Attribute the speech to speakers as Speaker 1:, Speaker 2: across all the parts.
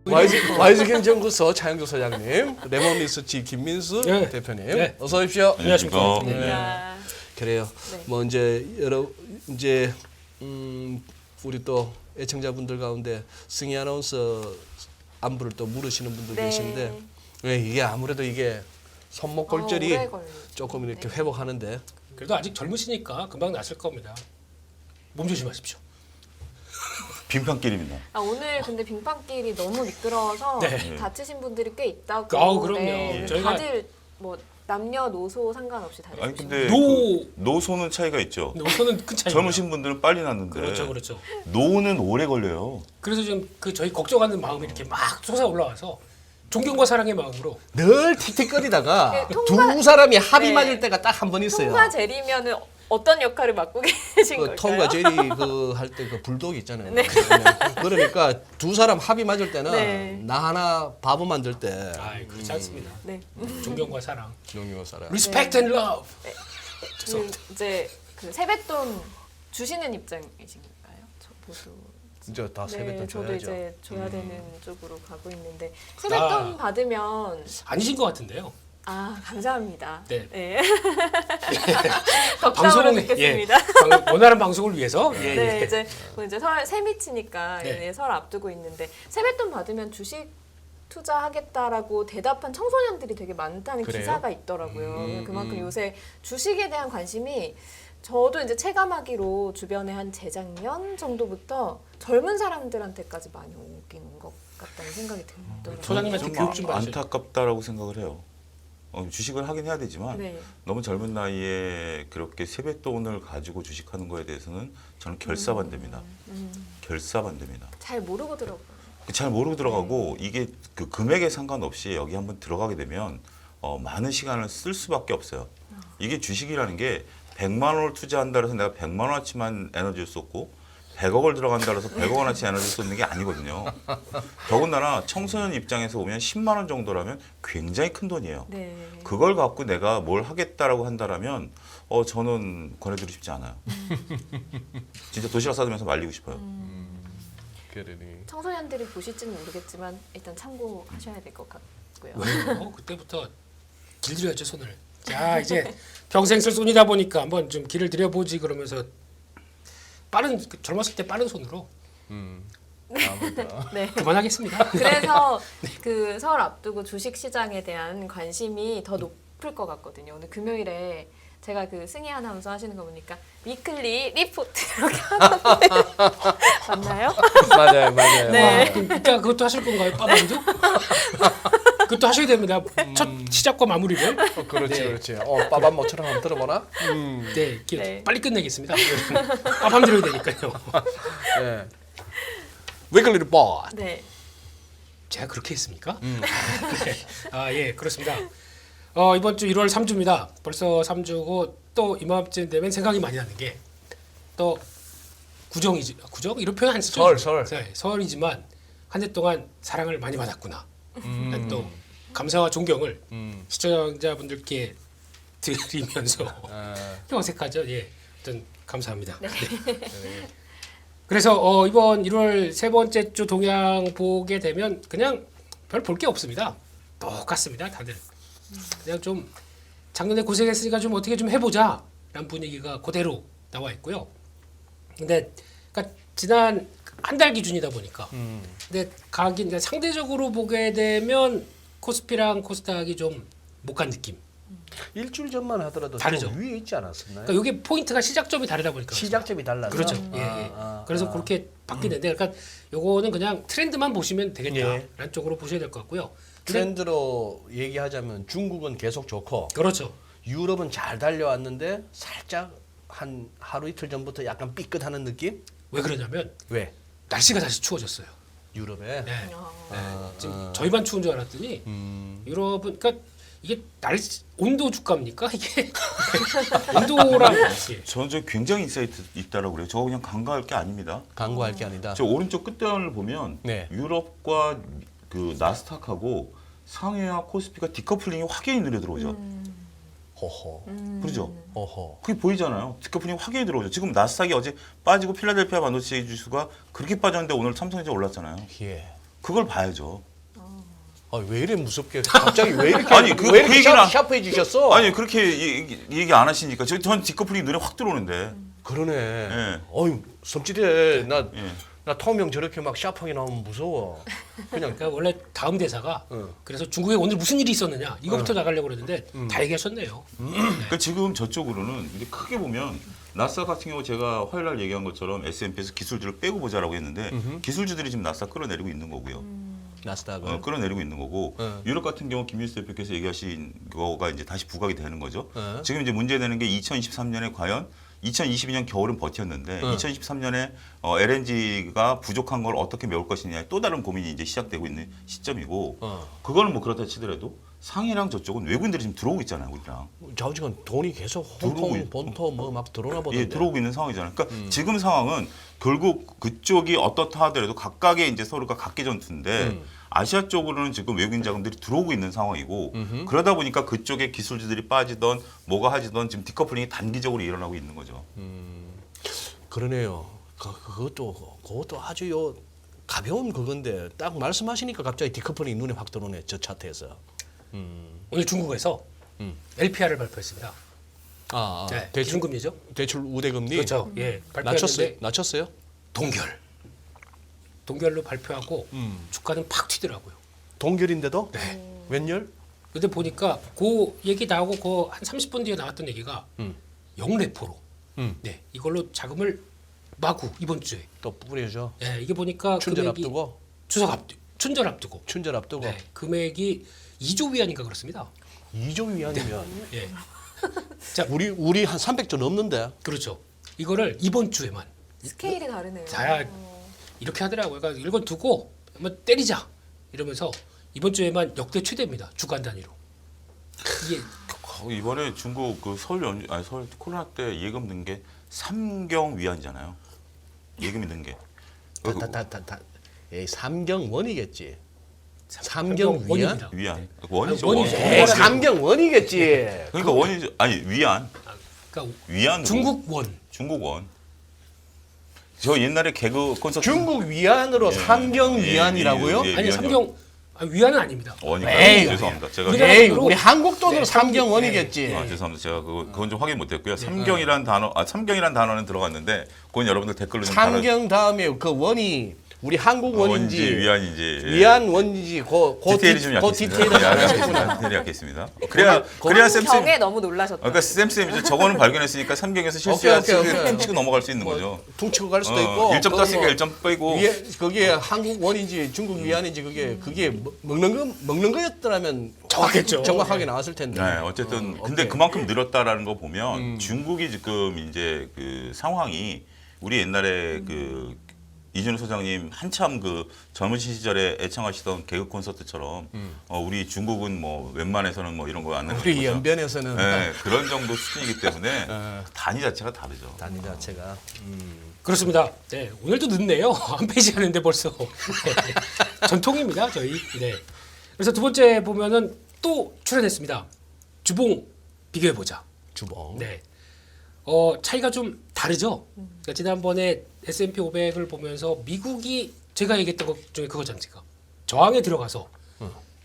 Speaker 1: YG 경제연구소 차영주 소장님, 레몬리서치 김민수
Speaker 2: 네.
Speaker 1: 대표님,
Speaker 2: 네.
Speaker 1: 어서 오십시오.
Speaker 2: 안녕하십니까.
Speaker 3: 네.
Speaker 1: 그래요.
Speaker 3: 네.
Speaker 1: 뭐 이제 우리 또 애청자분들 가운데 승희 아나운서 안부를 또 물으시는 분들
Speaker 3: 네.
Speaker 1: 계신데 왜 이게 아무래도 이게 손목 골절이
Speaker 3: 오래 걸리죠.
Speaker 1: 조금 이렇게
Speaker 3: 네.
Speaker 1: 회복하는데
Speaker 2: 그래도 아직 젊으시니까 금방 나실 겁니다. 몸 조심하십시오.
Speaker 4: 빙판길입니다.
Speaker 3: 오늘 근데 빙판길이 너무 미끄러워서
Speaker 2: 네.
Speaker 3: 다치신 분들이 꽤 있다고.
Speaker 2: 그럼요.
Speaker 3: 네.
Speaker 2: 저희가-
Speaker 3: 다들 뭐 남녀노소 상관없이 다들.
Speaker 4: 아니 근데
Speaker 2: 노-
Speaker 4: 노소는 차이가 있죠.
Speaker 2: 우선은 큰 차이.
Speaker 4: 젊으신 분들은 빨리 낫는데
Speaker 2: 그렇죠, 그렇죠.
Speaker 4: 노는 오래 걸려요.
Speaker 2: 그래서 지금 그 저희 걱정하는 마음이 이렇게 막 솟아 올라와서 존경과 사랑의 마음으로
Speaker 1: 늘 틱틱거리다가
Speaker 3: 네, 통과-
Speaker 1: 두 사람이 합이
Speaker 3: 네.
Speaker 1: 맞을 때가 딱 한 번 있어요.
Speaker 3: 통과 제리면은 어떤 역할을 맡고 계신
Speaker 1: 그
Speaker 3: 걸까요?
Speaker 1: 톰과 제리 그 할 때 그 불독 있잖아요.
Speaker 3: 네.
Speaker 1: 그러니까 두 사람 합이 맞을 때는
Speaker 3: 네.
Speaker 1: 나 하나 바보 만들 때
Speaker 2: 아이 그렇지 않습니다.
Speaker 3: 네.
Speaker 2: 존경과 사랑,
Speaker 1: 용용 살아.
Speaker 2: respect and love.
Speaker 3: 이제 그 세뱃돈 주시는 입장이신가요? 저 보도.
Speaker 1: 이제 다 세뱃돈
Speaker 3: 저도
Speaker 1: 줘야죠.
Speaker 3: 이제 줘야 되는 쪽으로 가고 있는데 세뱃돈 받으면
Speaker 2: 아니신 것 같은데요.
Speaker 3: 감사합니다.
Speaker 2: 네.
Speaker 3: 덕담으로
Speaker 2: 예,
Speaker 3: 듣겠습니다.
Speaker 2: 원하는 방송을 위해서 예,
Speaker 3: 네,
Speaker 2: 예.
Speaker 3: 이제 설 세미치니까
Speaker 2: 네.
Speaker 3: 설 앞두고 있는데 세뱃돈 받으면 주식 투자하겠다라고 대답한 청소년들이 되게 많다는
Speaker 1: 그래요?
Speaker 3: 기사가 있더라고요. 그만큼 요새 주식에 대한 관심이 저도 이제 체감하기로 주변에 한 재작년 정도부터 젊은 사람들한테까지 많이 오긴 온 것 같다는 생각이 들더라고요.
Speaker 2: 소장님한테 교육 좀 받으세요.
Speaker 4: 안타깝다라고 생각을 해요. 주식을 하긴 해야 되지만
Speaker 3: 네.
Speaker 4: 너무 젊은 나이에 그렇게 세뱃돈을 가지고 주식하는 거에 대해서는 저는 결사반대입니다. 결사반대입니다.
Speaker 3: 잘 모르고 들어가요.
Speaker 4: 잘 모르고 들어가고 이게 그 금액에 상관없이 여기 한번 들어가게 되면 많은 시간을 쓸 수밖에 없어요. 이게 주식이라는 게 100만 원을 투자한다 해서 내가 100만 원어치만 에너지를 쏟고 100억을 들어간다 해서 100억 원어치 에너지를 쏟는 게 아니거든요. 더군다나 청소년 입장에서 보면 10만 원 정도라면 굉장히 큰 돈이에요.
Speaker 3: 네.
Speaker 4: 그걸 갖고 내가 뭘 하겠다라고 한다라면 저는 권해드리고 싶지 않아요. 진짜 도시락 싸들면서 말리고 싶어요.
Speaker 1: 그러니.
Speaker 3: 청소년들이 보실지는 모르겠지만 일단 참고하셔야 될 것 같고요.
Speaker 2: 그때부터 길들여야죠 손을. 자 이제 평생 쓸 손이다 보니까 한번 좀 길을 들여보지 그러면서 젊었을 때 빠른 손으로
Speaker 3: 네.
Speaker 2: 그만하겠습니다.
Speaker 3: 그래서 그 설 앞두고 주식 시장에 대한 관심이 더 높을 것 같거든요. 오늘 금요일에 제가 그 승희 아나운서 하시는 거 보니까 위클리 리포트 이렇게 하던데 맞나요?
Speaker 1: 맞아요.
Speaker 3: 네.
Speaker 2: 이따 그것도 하실 건가요, 빠방도? 그것도 하셔야 됩니다. 첫 시작과 마무리를.
Speaker 1: 그렇지,
Speaker 2: 네.
Speaker 1: 그렇지. 빠밤 모처럼 한번 들어보나?
Speaker 2: 네, 이렇게
Speaker 3: 네.
Speaker 2: 빨리 끝내겠습니다. 빠밤 들어야 되니까요.
Speaker 1: 네. 위클리 리포트.
Speaker 3: 네.
Speaker 2: 제가 그렇게 했습니까? 네. 예, 그렇습니다. 이번 주 1월 3주입니다. 벌써 3주고 또 이맘쯤 되면 생각이 많이 나는 게 또 구정? 이런 표현 안 쓰죠?
Speaker 1: 설.
Speaker 2: 네, 설이지만 한 해 동안 사랑을 많이 받았구나. 또 감사와 존경을 시청자분들께 드리면서 좀 어색하죠? 예, 아무튼 감사합니다. 네. 그래서 이번 1월 세 번째 주 동향 보게 되면 그냥 별 볼 게 없습니다. 똑같습니다, 다들. 그냥 좀 작년에 고생했으니까 좀 어떻게 좀 해보자 라는 분위기가 그대로 나와 있고요. 근데 그러니까 지난 한 달 기준이다 보니까 근데 가긴 상대적으로 보게 되면 코스피랑 코스닥이 좀 못 간 느낌.
Speaker 1: 일주일 전만 하더라도
Speaker 2: 다르죠.
Speaker 1: 좀 위에 있지 않았었나요?
Speaker 2: 그러니까 이게 포인트가 시작점이 다르다 보니까
Speaker 1: 시작점이 달라서.
Speaker 2: 그렇죠. 예. 그래서 그렇게 바뀌는데 그러니까 요거는 그냥 트렌드만 보시면 되겠다라는 쪽으로 보셔야 될 것 같고요. 근데
Speaker 1: 트렌드로 얘기하자면 중국은 계속 좋고
Speaker 2: 그렇죠.
Speaker 1: 유럽은 잘 달려왔는데 살짝 한 하루 이틀 전부터 약간 삐끗하는 느낌?
Speaker 2: 왜 그러냐면
Speaker 1: 왜?
Speaker 2: 날씨가 다시 추워졌어요.
Speaker 1: 유럽에?
Speaker 2: 네.
Speaker 3: 아,
Speaker 2: 지금 저희만 추운 줄 알았더니 유럽은 그러니까 이게 날씨 온도 주가입니까 이게 온도랑 예.
Speaker 4: 저는 저 굉장히 인사이트 있다라고 그래요. 저거 그냥 간과할 게 아닙니다.
Speaker 1: 강구할 게 아니다.
Speaker 4: 저 오른쪽 끝단을 보면
Speaker 1: 네.
Speaker 4: 유럽과 그 나스닥하고 상해와 코스피가 디커플링이 확연히 느려 들어오죠.
Speaker 1: 호호.
Speaker 4: 그렇죠?
Speaker 1: 호호.
Speaker 4: 그게 보이잖아요. 디커플링 확연히 들어오죠. 지금 나스닥이 어제 빠지고 필라델피아 반도체 지수가 그렇게 빠졌는데 오늘 삼성전자 올랐잖아요.
Speaker 1: 예.
Speaker 4: 그걸 봐야죠.
Speaker 1: 왜 이래 무섭게 갑자기 왜 이렇게
Speaker 4: 아니,
Speaker 1: 왜 이렇게
Speaker 4: 얘기는
Speaker 1: 샤프해지셨어?
Speaker 4: 아니 그렇게 얘기 안 하시니까 전 디커플링 눈에 확 들어오는데.
Speaker 1: 그러네.
Speaker 4: 예.
Speaker 1: 어유 섬찟해. 나
Speaker 4: 예.
Speaker 1: 통명 저렇게 막 샤프하게 나오면 무서워. 그냥
Speaker 2: 그러니까 원래 다음 대사가 그래서 중국에 오늘 무슨 일이 있었느냐 이거부터 나가려고 그랬는데 다 얘기하셨네요.
Speaker 4: 그러니까 지금 저쪽으로는 이제 크게 보면 나스닥 같은 경우 제가 화요일 날 얘기한 것처럼 S&P에서 기술주를 빼고 보자라고 했는데 기술주들이 지금 나스닥 끌어내리고 있는 거고요.
Speaker 1: 나스닥을.
Speaker 4: 끌어내리고 있는 거고 유럽 같은 경우 김민수 대표께서 얘기하신 거가 이제 다시 부각이 되는 거죠. 지금 이제 문제되는 게 2023년에 과연 2022년 겨울은 버텼는데 2023년에 LNG가 부족한 걸 어떻게 메울 것이냐에 또 다른 고민이 이제 시작되고 있는 시점이고 그거는 뭐 그렇다 치더라도 상해랑 저쪽은 외국인들이 지금 들어오고 있잖아요, 우리랑.
Speaker 1: 좌우지간 돈이 계속 홍콩, 본토 뭐 막 들어오나 보던데.
Speaker 4: 예, 들어오고 있는 상황이잖아요. 그러니까 지금 상황은 결국 그쪽이 어떻다 하더라도 각각의 이제 서로가 각계 전투인데 아시아 쪽으로는 지금 외국인 자금들이 들어오고 있는 상황이고 그러다 보니까 그쪽에 기술주들이 빠지던 뭐가 하지던 지금 디커플링이 단기적으로 일어나고 있는 거죠.
Speaker 1: 그러네요. 그것도 아주 요 가벼운 그건데 딱 말씀하시니까 갑자기 디커플링이 눈에 확 들어오네. 저 차트에서.
Speaker 2: 오늘 중국에서 LPR을 발표했습니다. 네,
Speaker 1: 대출
Speaker 2: 기준금리죠.
Speaker 1: 대출 우대금리
Speaker 2: 그렇죠. 예,
Speaker 1: 낮췄어요.
Speaker 2: 발표했는데
Speaker 1: 낮췄어요?
Speaker 2: 동결로 발표하고 주가는 팍 튀더라고요.
Speaker 1: 동결인데도? 웬열?
Speaker 2: 근데 보니까 그 얘기 나오고 그 한 30분 뒤에 나왔던 얘기가 0레포로. 네, 이걸로 자금을 마구 이번 주에.
Speaker 1: 또 뿌려줘.
Speaker 2: 예, 이게 보니까
Speaker 1: 춘절
Speaker 2: 금액이
Speaker 1: 앞두고.
Speaker 2: 춘절 앞두고.
Speaker 1: 춘절 앞두고.
Speaker 2: 네, 금액이 2조 위안인가 그렇습니다.
Speaker 1: 2조 위안이면
Speaker 2: 예,
Speaker 1: 우리 한 300조 넘는데.
Speaker 2: 그렇죠. 이거를 이번 주에만
Speaker 3: 스케일이 다르네요.
Speaker 2: 자, 이렇게 하더라고요. 그러니까 이걸 두고 한번 때리자 이러면서 이번 주에만 역대 최대입니다. 주간 단위로. 이게
Speaker 4: 이번에 중국 그 서울 코로나 때 예금 든 게 3경 위안이잖아요. 예금이 든 게.
Speaker 1: 삼경 원이겠지. 삼경 위안?
Speaker 2: 원입니다.
Speaker 4: 위안. 원이죠.
Speaker 2: 원이죠.
Speaker 1: 에이, 삼경 원이겠지.
Speaker 4: 그러니까 원이죠. 아니 위안.
Speaker 2: 그러니까
Speaker 4: 위안.
Speaker 2: 중국 원.
Speaker 4: 중국 원. 저 옛날에 개그 콘서트.
Speaker 1: 중국 위안으로 삼경 위안이라고요?
Speaker 2: 아니 삼경 위안은 아닙니다.
Speaker 4: 원이니까
Speaker 1: 에이,
Speaker 4: 죄송합니다. 제가
Speaker 2: 우리나라
Speaker 1: 에이,
Speaker 2: 돈으로
Speaker 1: 우리 한국 돈으로
Speaker 2: 네,
Speaker 1: 삼경 원이겠지.
Speaker 4: 죄송합니다. 제가 그건 좀 확인 못했고요. 삼경이란 단어는 들어갔는데 그건 여러분들 댓글로 좀
Speaker 1: 삼경 다음에 그 원이 우리 한국 원인지
Speaker 4: 위안인지
Speaker 1: 위안 원인지
Speaker 4: 디테일이 좀
Speaker 1: 디테일은
Speaker 4: 약했습니다. 디테일이 약했습니다. 그래야 쌤
Speaker 3: 경에 너무 놀라셨다.
Speaker 4: 그러니까 쌤이 저거는 발견했으니까 삼경에서 실수야 치고 넘어갈 수 있는 거죠.
Speaker 1: 퉁치고 갈 수도 있고
Speaker 4: 1점 땄으니까 1점 빼고
Speaker 1: 위에 그게 한국 원인지 중국 위안인지 그게 먹는 거였더라면
Speaker 2: 정확했죠.
Speaker 1: 정확하게 나왔을 텐데.
Speaker 4: 네, 어쨌든 근데
Speaker 1: 오케이.
Speaker 4: 그만큼 늘었다라는 거 보면 중국이 지금 이제 그 상황이 우리 옛날에 그 이준호 소장님 한참 그 젊으신 시절에 애청하시던 개그 콘서트처럼 우리 중국은 뭐 웬만해서는 뭐 이런 거 안 나는
Speaker 1: 우리
Speaker 4: 거죠.
Speaker 1: 연변에서는
Speaker 4: 네, 그런 정도 수준이기 때문에 단위 자체가 다르죠.
Speaker 1: 단위 자체가
Speaker 2: 그렇습니다. 네, 오늘도 늦네요. 한 페이지 하는데 벌써 네. 전통입니다, 저희. 네. 그래서 두 번째 보면은 또 출연했습니다. 주봉 비교해 보자.
Speaker 1: 주봉.
Speaker 2: 네. 차이가 좀 다르죠. 그러니까 지난번에 S&P 500을 보면서 미국이 제가 얘기했던 것 중에 그거잖아요. 저항에 들어가서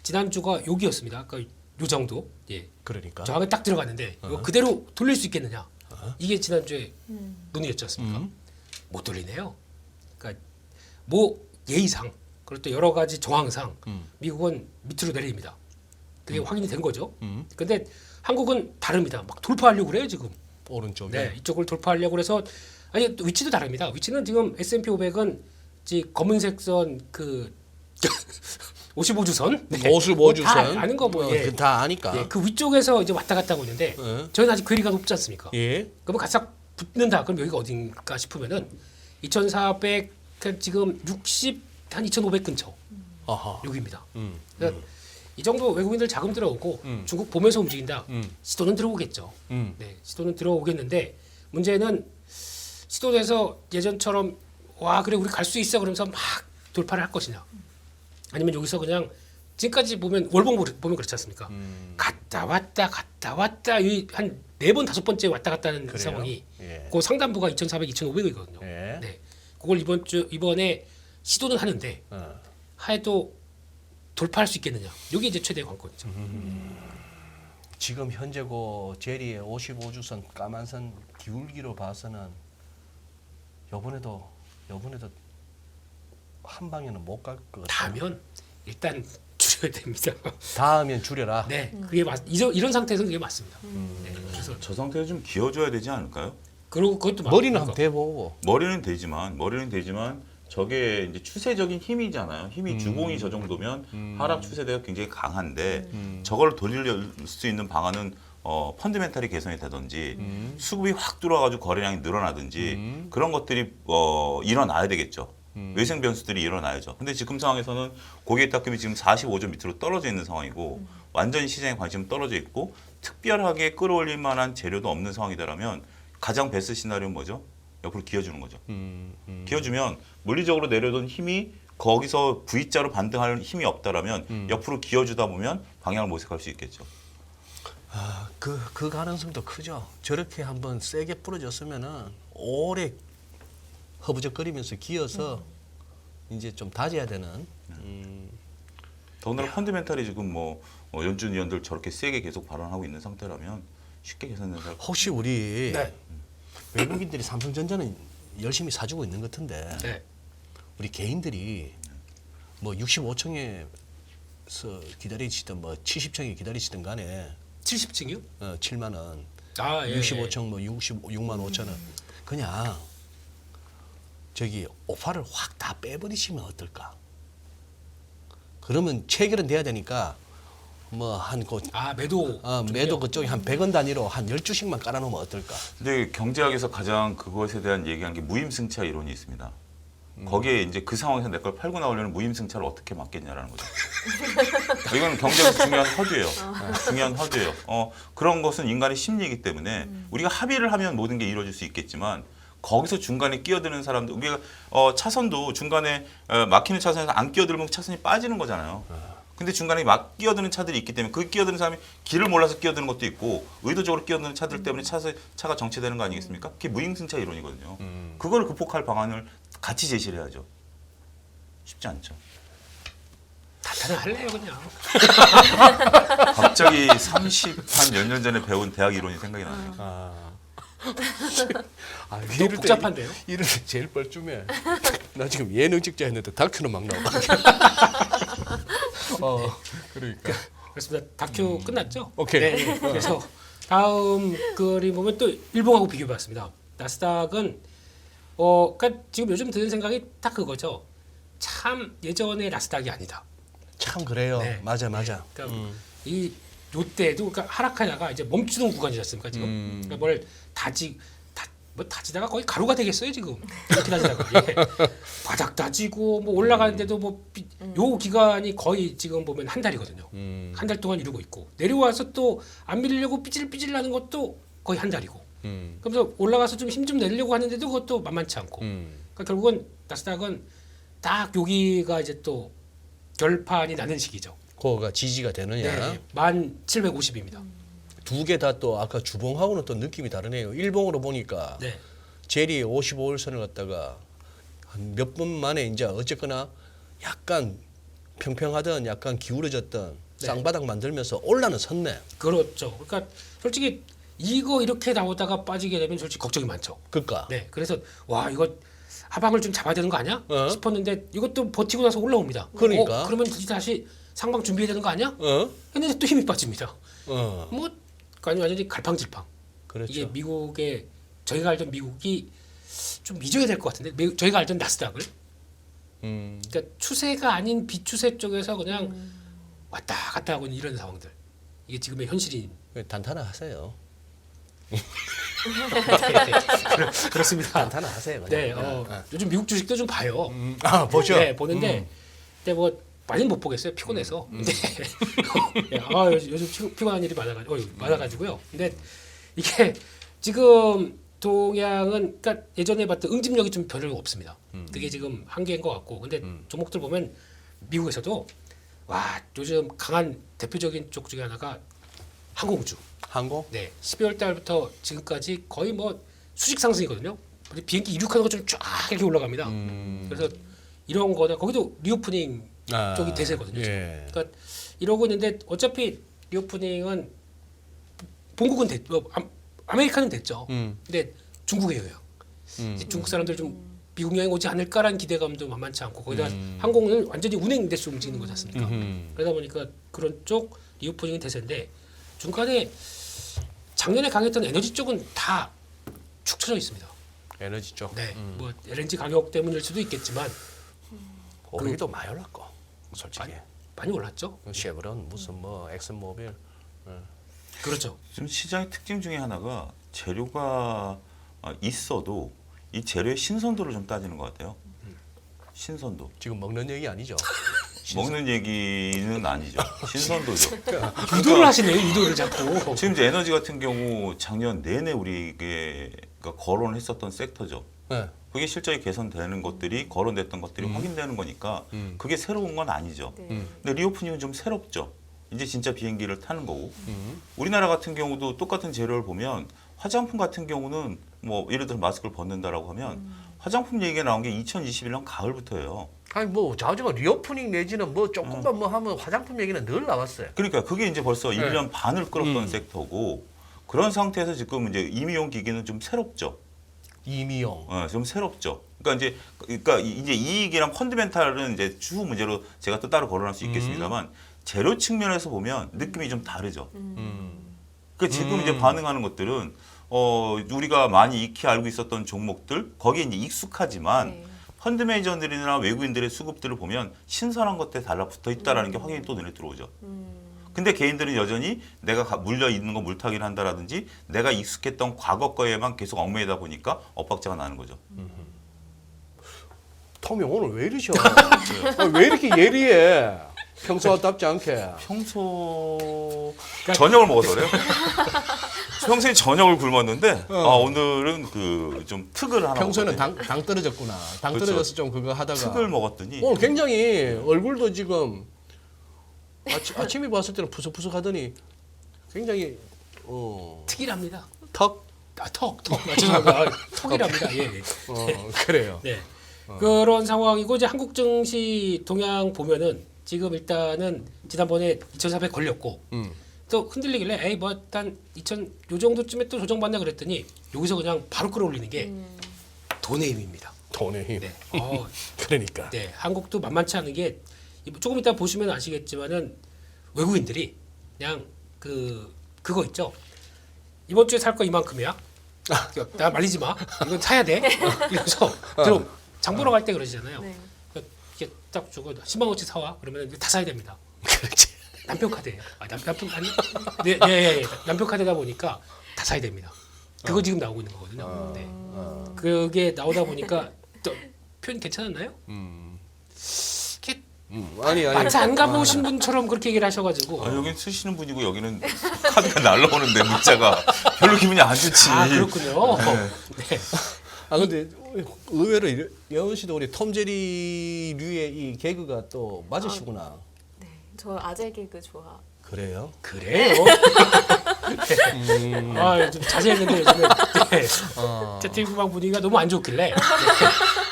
Speaker 2: 지난주가 여기였습니다. 그러니까 요 정도. 예.
Speaker 1: 그러니까.
Speaker 2: 저항에 딱 들어갔는데 이거 그대로 돌릴 수 있겠느냐. 이게 지난주에 논의였지 않습니까? 못 돌리네요. 그러니까 뭐 예의상 그리고 또 여러 가지 정황상 미국은 밑으로 내립니다. 그게 확인이 된 거죠. 근데 한국은 다릅니다. 막 돌파하려고 그래요, 지금.
Speaker 1: 오른쪽에.
Speaker 2: 네, 이쪽을 돌파하려고 그래서 아니 또 위치도 다릅니다. 위치는 지금 S&P 500은 검은색 선 그 55주선, 네.
Speaker 1: 55주선.
Speaker 2: 다 아는 거 뭐, 예.
Speaker 1: 다 아니까.
Speaker 2: 예, 그 위쪽에서 이제 왔다 갔다 하고 있는데 저희는 아직 괴리가 높지 않습니까?
Speaker 1: 예.
Speaker 2: 그러면 가싹 붙는다. 그럼 여기가 어딘가 싶으면은 2,400 지금 60 한 2,500 근처
Speaker 1: 아하.
Speaker 2: 여기입니다. 그러니까 이 정도 외국인들 자금 들어오고 중국 보면서 움직인다. 시도는 들어오겠죠. 네, 시도는 들어오겠는데 문제는 시도돼서 예전처럼 와 그래 우리 갈 수 있어 그러면서 막 돌파를 할 것이냐 아니면 여기서 그냥 지금까지 보면 월봉 보면 그렇지 않습니까? 갔다 왔다 이 한 4번 5번째 왔다 갔다 하는
Speaker 1: 그래요?
Speaker 2: 상황이
Speaker 1: 예.
Speaker 2: 그 상단부가 2,400, 2,500이거든요.
Speaker 1: 예.
Speaker 2: 네. 그걸 이번에 시도는 하는데 해도 돌파할 수 있겠느냐. 이게 이제 최대 관건이죠.
Speaker 1: 지금 현재 그 제리의 55주선 까만선 기울기로 봐서는 요번에도 한 방에는 못 갈 것 같아요.
Speaker 2: 다면 일단 줄여야 됩니다.
Speaker 1: 다음엔 줄여라.
Speaker 2: 네, 그게 이런 상태에서는 그게 맞습니다. 네, 그래서
Speaker 4: 저 상태에서 좀 기어줘야 되지 않을까요?
Speaker 2: 그리고 그것도
Speaker 1: 머리는
Speaker 2: 맞는
Speaker 1: 한번
Speaker 2: 거.
Speaker 1: 대보고.
Speaker 4: 머리는 되지만 저게 이제 추세적인 힘이잖아요. 힘이 주공이 저 정도면 하락 추세대가 굉장히 강한데 저걸 돌릴 수 있는 방안은 펀드멘탈이 개선이 되든지 수급이 확 들어와가지고 거래량이 늘어나든지 그런 것들이 일어나야 되겠죠. 외생 변수들이 일어나야죠. 근데 지금 상황에서는 고객 탁금이 지금 45점 밑으로 떨어져 있는 상황이고 완전히 시장에 관심은 떨어져 있고 특별하게 끌어올릴 만한 재료도 없는 상황이다라면 가장 베스트 시나리오는 뭐죠? 옆으로 기어주는 거죠. 기어주면 물리적으로 내려던 힘이 거기서 V자로 반등할 힘이 없다라면 옆으로 기어주다 보면 방향을 모색할 수 있겠죠.
Speaker 1: 아, 그 가능성도 크죠. 저렇게 한번 세게 부러졌으면은 오래 허브적거리면서 기어서 이제 좀 다져야 되는.
Speaker 4: 더군다나 펀드멘탈이 지금 연준 위원들 저렇게 세게 계속 발언하고 있는 상태라면 쉽게 개선된 살.
Speaker 1: 혹시 우리
Speaker 2: 네.
Speaker 1: 외국인들이 삼성전자는 열심히 사주고 있는 것 같은데
Speaker 2: 네.
Speaker 1: 우리 개인들이 뭐 65층에서 기다리시든 뭐 70층에 기다리시든 간에
Speaker 2: 70층이요?
Speaker 1: 7만 원,
Speaker 2: 아, 예.
Speaker 1: 65층 뭐 6만 5천 원 그냥 저기 오파를 확 다 빼버리시면 어떨까? 그러면 체결은 돼야 되니까 뭐
Speaker 2: 매도.
Speaker 1: 매도 그쪽에 한 100원 단위로 한 12씩만 깔아놓으면 어떨까?
Speaker 4: 근데 경제학에서 가장 그것에 대한 얘기한 게 무임승차 이론이 있습니다. 거기에 이제 그 상황에서 내 걸 팔고 나오려면 무임승차를 어떻게 막겠냐라는 거죠. 이건 경제에서 중요한 허드예요. 중요한 허드예요. 그런 것은 인간의 심리이기 때문에 우리가 합의를 하면 모든 게 이루어질 수 있겠지만 거기서 중간에 끼어드는 사람들 우리가 차선도 중간에 막히는 차선에서 안 끼어들면 차선이 빠지는 거잖아요. 근데 중간에 막 끼어드는 차들이 있기 때문에 그 끼어드는 사람이 길을 몰라서 끼어드는 것도 있고 의도적으로 끼어드는 차들 때문에 차가 정체되는 거 아니겠습니까? 그게 무임승차 이론이거든요. 그걸 극복할 방안을 같이 제시를 해야죠. 쉽지 않죠.
Speaker 2: 단단히 할래요 그냥.
Speaker 4: 갑자기 30한 몇 년 전에 배운 대학 이론이 생각이 나네요.
Speaker 2: 너무 복잡한데요?
Speaker 1: 이럴 때 제일 뻘쭘해. 나 지금 예능 찍자 했는데 다큐는 막 나와. 그러니까.
Speaker 2: 그렇습니다. 다큐 끝났죠?
Speaker 1: 오케이.
Speaker 2: 네. 그래서 다음 그림 보면 또 일봉하고 비교해봤습니다. 나스닥은 그러니까 지금 요즘 드는 생각이 딱 그거죠. 참 예전의 나스닥이 아니다.
Speaker 1: 참 그래요.
Speaker 2: 네.
Speaker 1: 맞아.
Speaker 2: 그러니까 이 요때도 그러니까 하락하다가 이제 멈추는 구간이지 않습니까 지금? 그러니까 뭘 다지다가 거의 가루가 되겠어요 지금. 이렇게 다지다가 예. 바닥 다지고 뭐 올라가는데도 요 기간이 거의 지금 보면 한 달이거든요. 한 달 동안 이러고 있고 내려와서 또 안 밀리려고 삐질삐질 나는 것도 거의 한 달이고. 그러면서 올라가서 좀 힘 좀 내려고 하는데도 그것도 만만치 않고. 그러니까 결국은 나스닥은 딱 여기가 이제 또 결판이 나는 시기죠.
Speaker 1: 그거가 지지가 되느냐.
Speaker 2: 네, 1750입니다.
Speaker 1: 두 개 다 또 아까 주봉하고는 또 느낌이 다르네요. 일봉으로 보니까
Speaker 2: 네.
Speaker 1: 제리 55일선을 갖다가 한 몇 분 만에 이제 어쨌거나 약간 평평하던 약간 기울어졌던 쌍바닥 만들면서 올라는 섰네.
Speaker 2: 그렇죠. 그러니까 솔직히 이거 이렇게 나오다가 빠지게 되면 솔직히 걱정이 많죠.
Speaker 1: 그러니까.
Speaker 2: 네. 그래서 와 이거 하방을 좀 잡아야 되는 거 아니야?
Speaker 1: 어?
Speaker 2: 싶었는데 이것도 버티고 나서 올라옵니다.
Speaker 1: 그러니까.
Speaker 2: 그러면 다시 상방 준비해야 되는 거 아니야? 근데 또 힘이 빠집니다. 뭐 완전히 갈팡질팡.
Speaker 1: 그렇죠.
Speaker 2: 이게 미국의 저희가 알던 미국이 좀 잊어야 될 것 같은데 저희가 알던 나스닥을 그러니까 추세가 아닌 비추세 쪽에서 그냥 왔다 갔다 하고 있는 이런 상황들 이게 지금의 현실인
Speaker 1: 단단하세요.
Speaker 2: 그렇습니다.
Speaker 1: 단단하세요.
Speaker 2: 네, 요즘 미국 주식도 좀 봐요.
Speaker 1: 보죠.
Speaker 2: 네, 보는데 근데 뭐 많이는 못 보겠어요. 피곤해서. 근데 요즘 피곤한 일이 많아가지고요. 근데 이게 지금 동양은 그러니까 예전에 봤던 응집력이 좀 별로 없습니다. 그게 지금 한계인 것 같고, 근데 종목들 보면 미국에서도 와 요즘 강한 대표적인 쪽 중에 하나가 항공주.
Speaker 1: 항공?
Speaker 2: 네, 12월 달부터 지금까지 거의 뭐 수직 상승이거든요. 비행기 이륙하는 것 좀 쫙 이렇게 올라갑니다. 그래서 이런 거는 거기도 리오프닝 쪽이 대세거든요. 지금.
Speaker 1: 예.
Speaker 2: 그러니까 이러고 있는데 어차피 리오프닝은 본국은 아메리카는 됐죠. 근데 중국이에요. 이제 중국 사람들 좀 미국 여행 오지 않을까라는 기대감도 만만치 않고 거기다 항공은 완전히 운행돼서 움직이는 거지 않습니까? 그러다 보니까 그런 쪽 리오프닝이 대세인데 중간에 작년에 강했던 에너지 쪽은 다 축 처져 있습니다.
Speaker 1: 에너지 쪽.
Speaker 2: 네, 뭐 LNG 가격 때문일 수도 있겠지만
Speaker 1: 오르기도 많이 올랐고 솔직히.
Speaker 2: 많이 올랐죠.
Speaker 1: 쉐브론 무슨 뭐 엑슨모빌.
Speaker 2: 그렇죠.
Speaker 4: 지금 시장의 특징 중에 하나가 재료가 있어도 이 재료의 신선도를 좀 따지는 것 같아요. 신선도.
Speaker 1: 지금 먹는 얘기 아니죠?
Speaker 4: 먹는 얘기는 아니죠. 신선도죠.
Speaker 2: 유도를 하시네요. 유도를 자꾸.
Speaker 4: 지금 이제 에너지 같은 경우 작년 내내 우리가 거론을 했었던 섹터죠.
Speaker 1: 네.
Speaker 4: 그게 실제로 개선되는 것들이 거론됐던 것들이 확인되는 거니까 그게 새로운 건 아니죠.
Speaker 3: 네.
Speaker 4: 근데 리오프닝은 좀 새롭죠. 이제 진짜 비행기를 타는 거고. 우리나라 같은 경우도 똑같은 재료를 보면 화장품 같은 경우는 뭐 예를 들어 마스크를 벗는다라고 하면 화장품 얘기가 나온 게 2021년 가을부터예요.
Speaker 1: 아니 뭐 자주가 리오프닝 내지는 뭐 조금만 뭐 하면 화장품 얘기는 늘 나왔어요.
Speaker 4: 그러니까 그게 이제 벌써 1년 반을 끌었던 섹터고 그런 상태에서 지금 이제 임의용 기기는 좀 새롭죠.
Speaker 1: 이미용.
Speaker 4: 좀 새롭죠. 그러니까 이제 이익이랑 펀드멘탈은 이제 추후 문제로 제가 또 따로 거론할 수 있겠습니다만 재료 측면에서 보면 느낌이 좀 다르죠. 그러니까 지금 이제 반응하는 것들은 우리가 많이 익히 알고 있었던 종목들 거기에 이제 익숙하지만
Speaker 3: 네.
Speaker 4: 펀드 매니저들이나 외국인들의 수급들을 보면 신선한 것들에 달라붙어 있다라는 게 확인이 또 눈에 들어오죠. 근데 개인들은 여전히 내가 물려 있는 거 물타기를 한다라든지 내가 익숙했던 과거 거에만 계속 얽매이다 보니까 엇박자가 나는 거죠.
Speaker 1: 톰이 오늘 왜 이러셔? 왜 이렇게 예리해? 평소와답지 않게.
Speaker 4: 평소 저녁을 먹어서 그래요. 평소에 저녁을 굶었는데 오늘은 그 좀 특을 하나
Speaker 1: 평소에는
Speaker 4: 먹었거든요.
Speaker 1: 당 떨어졌구나. 당
Speaker 4: 그렇죠.
Speaker 1: 떨어져서 좀 그거 하다가
Speaker 4: 특을 먹었더니
Speaker 1: 오늘 굉장히 얼굴도 지금 아침에 봤을 때는 푸석푸석하더니 굉장히
Speaker 2: 특이랍니다.
Speaker 1: 턱
Speaker 2: 턱. 죄송합니다. 턱이랍니다. 예.
Speaker 1: 그래요.
Speaker 2: 네. 그런 상황이고 이제 한국 증시 동향 보면은 지금 일단은 지난번에 2,400 걸렸고 또 흔들리길래 에이 뭐 일단 2,000 요 정도쯤에 또 조정받나 그랬더니 여기서 그냥 바로 끌어올리는 게 돈의 힘입니다.
Speaker 1: 돈의 힘.
Speaker 2: 네.
Speaker 1: 그러니까.
Speaker 2: 네. 한국도 만만치 않은 게 조금 이따 보시면 아시겠지만은 외국인들이 그냥 그거 있죠. 이번 주에 살 거 이만큼이야. 나 말리지 마. 이건 사야 돼. 이러면서 그럼 장 보러 갈 때 그러시잖아요.
Speaker 3: 네.
Speaker 2: 이렇게 딱 주고 10만 원치 사와. 그러면 다 사야 됩니다.
Speaker 1: 그렇지.
Speaker 2: 남편 카드예요. 남편 아니? 네. 남편 카드다 보니까 다 사야 됩니다. 그거 지금 나오고 있는 거거든요. 네. 그게 나오다 보니까 또 표현 괜찮았나요? 이렇게
Speaker 1: 아니.
Speaker 2: 마트 안 가보신 분처럼 그렇게 얘기를 하셔가지고.
Speaker 4: 여기는 쓰시는 분이고 여기는 카드가 날라오는데 문자가 별로 기분이 안 좋지.
Speaker 2: 아 그렇군요. 네.
Speaker 1: 근데 의외로 여은 씨도 우리 톰 제리류의 이 개그가 또 맞으시구나.
Speaker 3: 네. 저 아재 개그 좋아.
Speaker 1: 그래요?
Speaker 2: 그래요? 좀 자세했는데 요즘에 채팅방 분위기가 너무 안 좋길래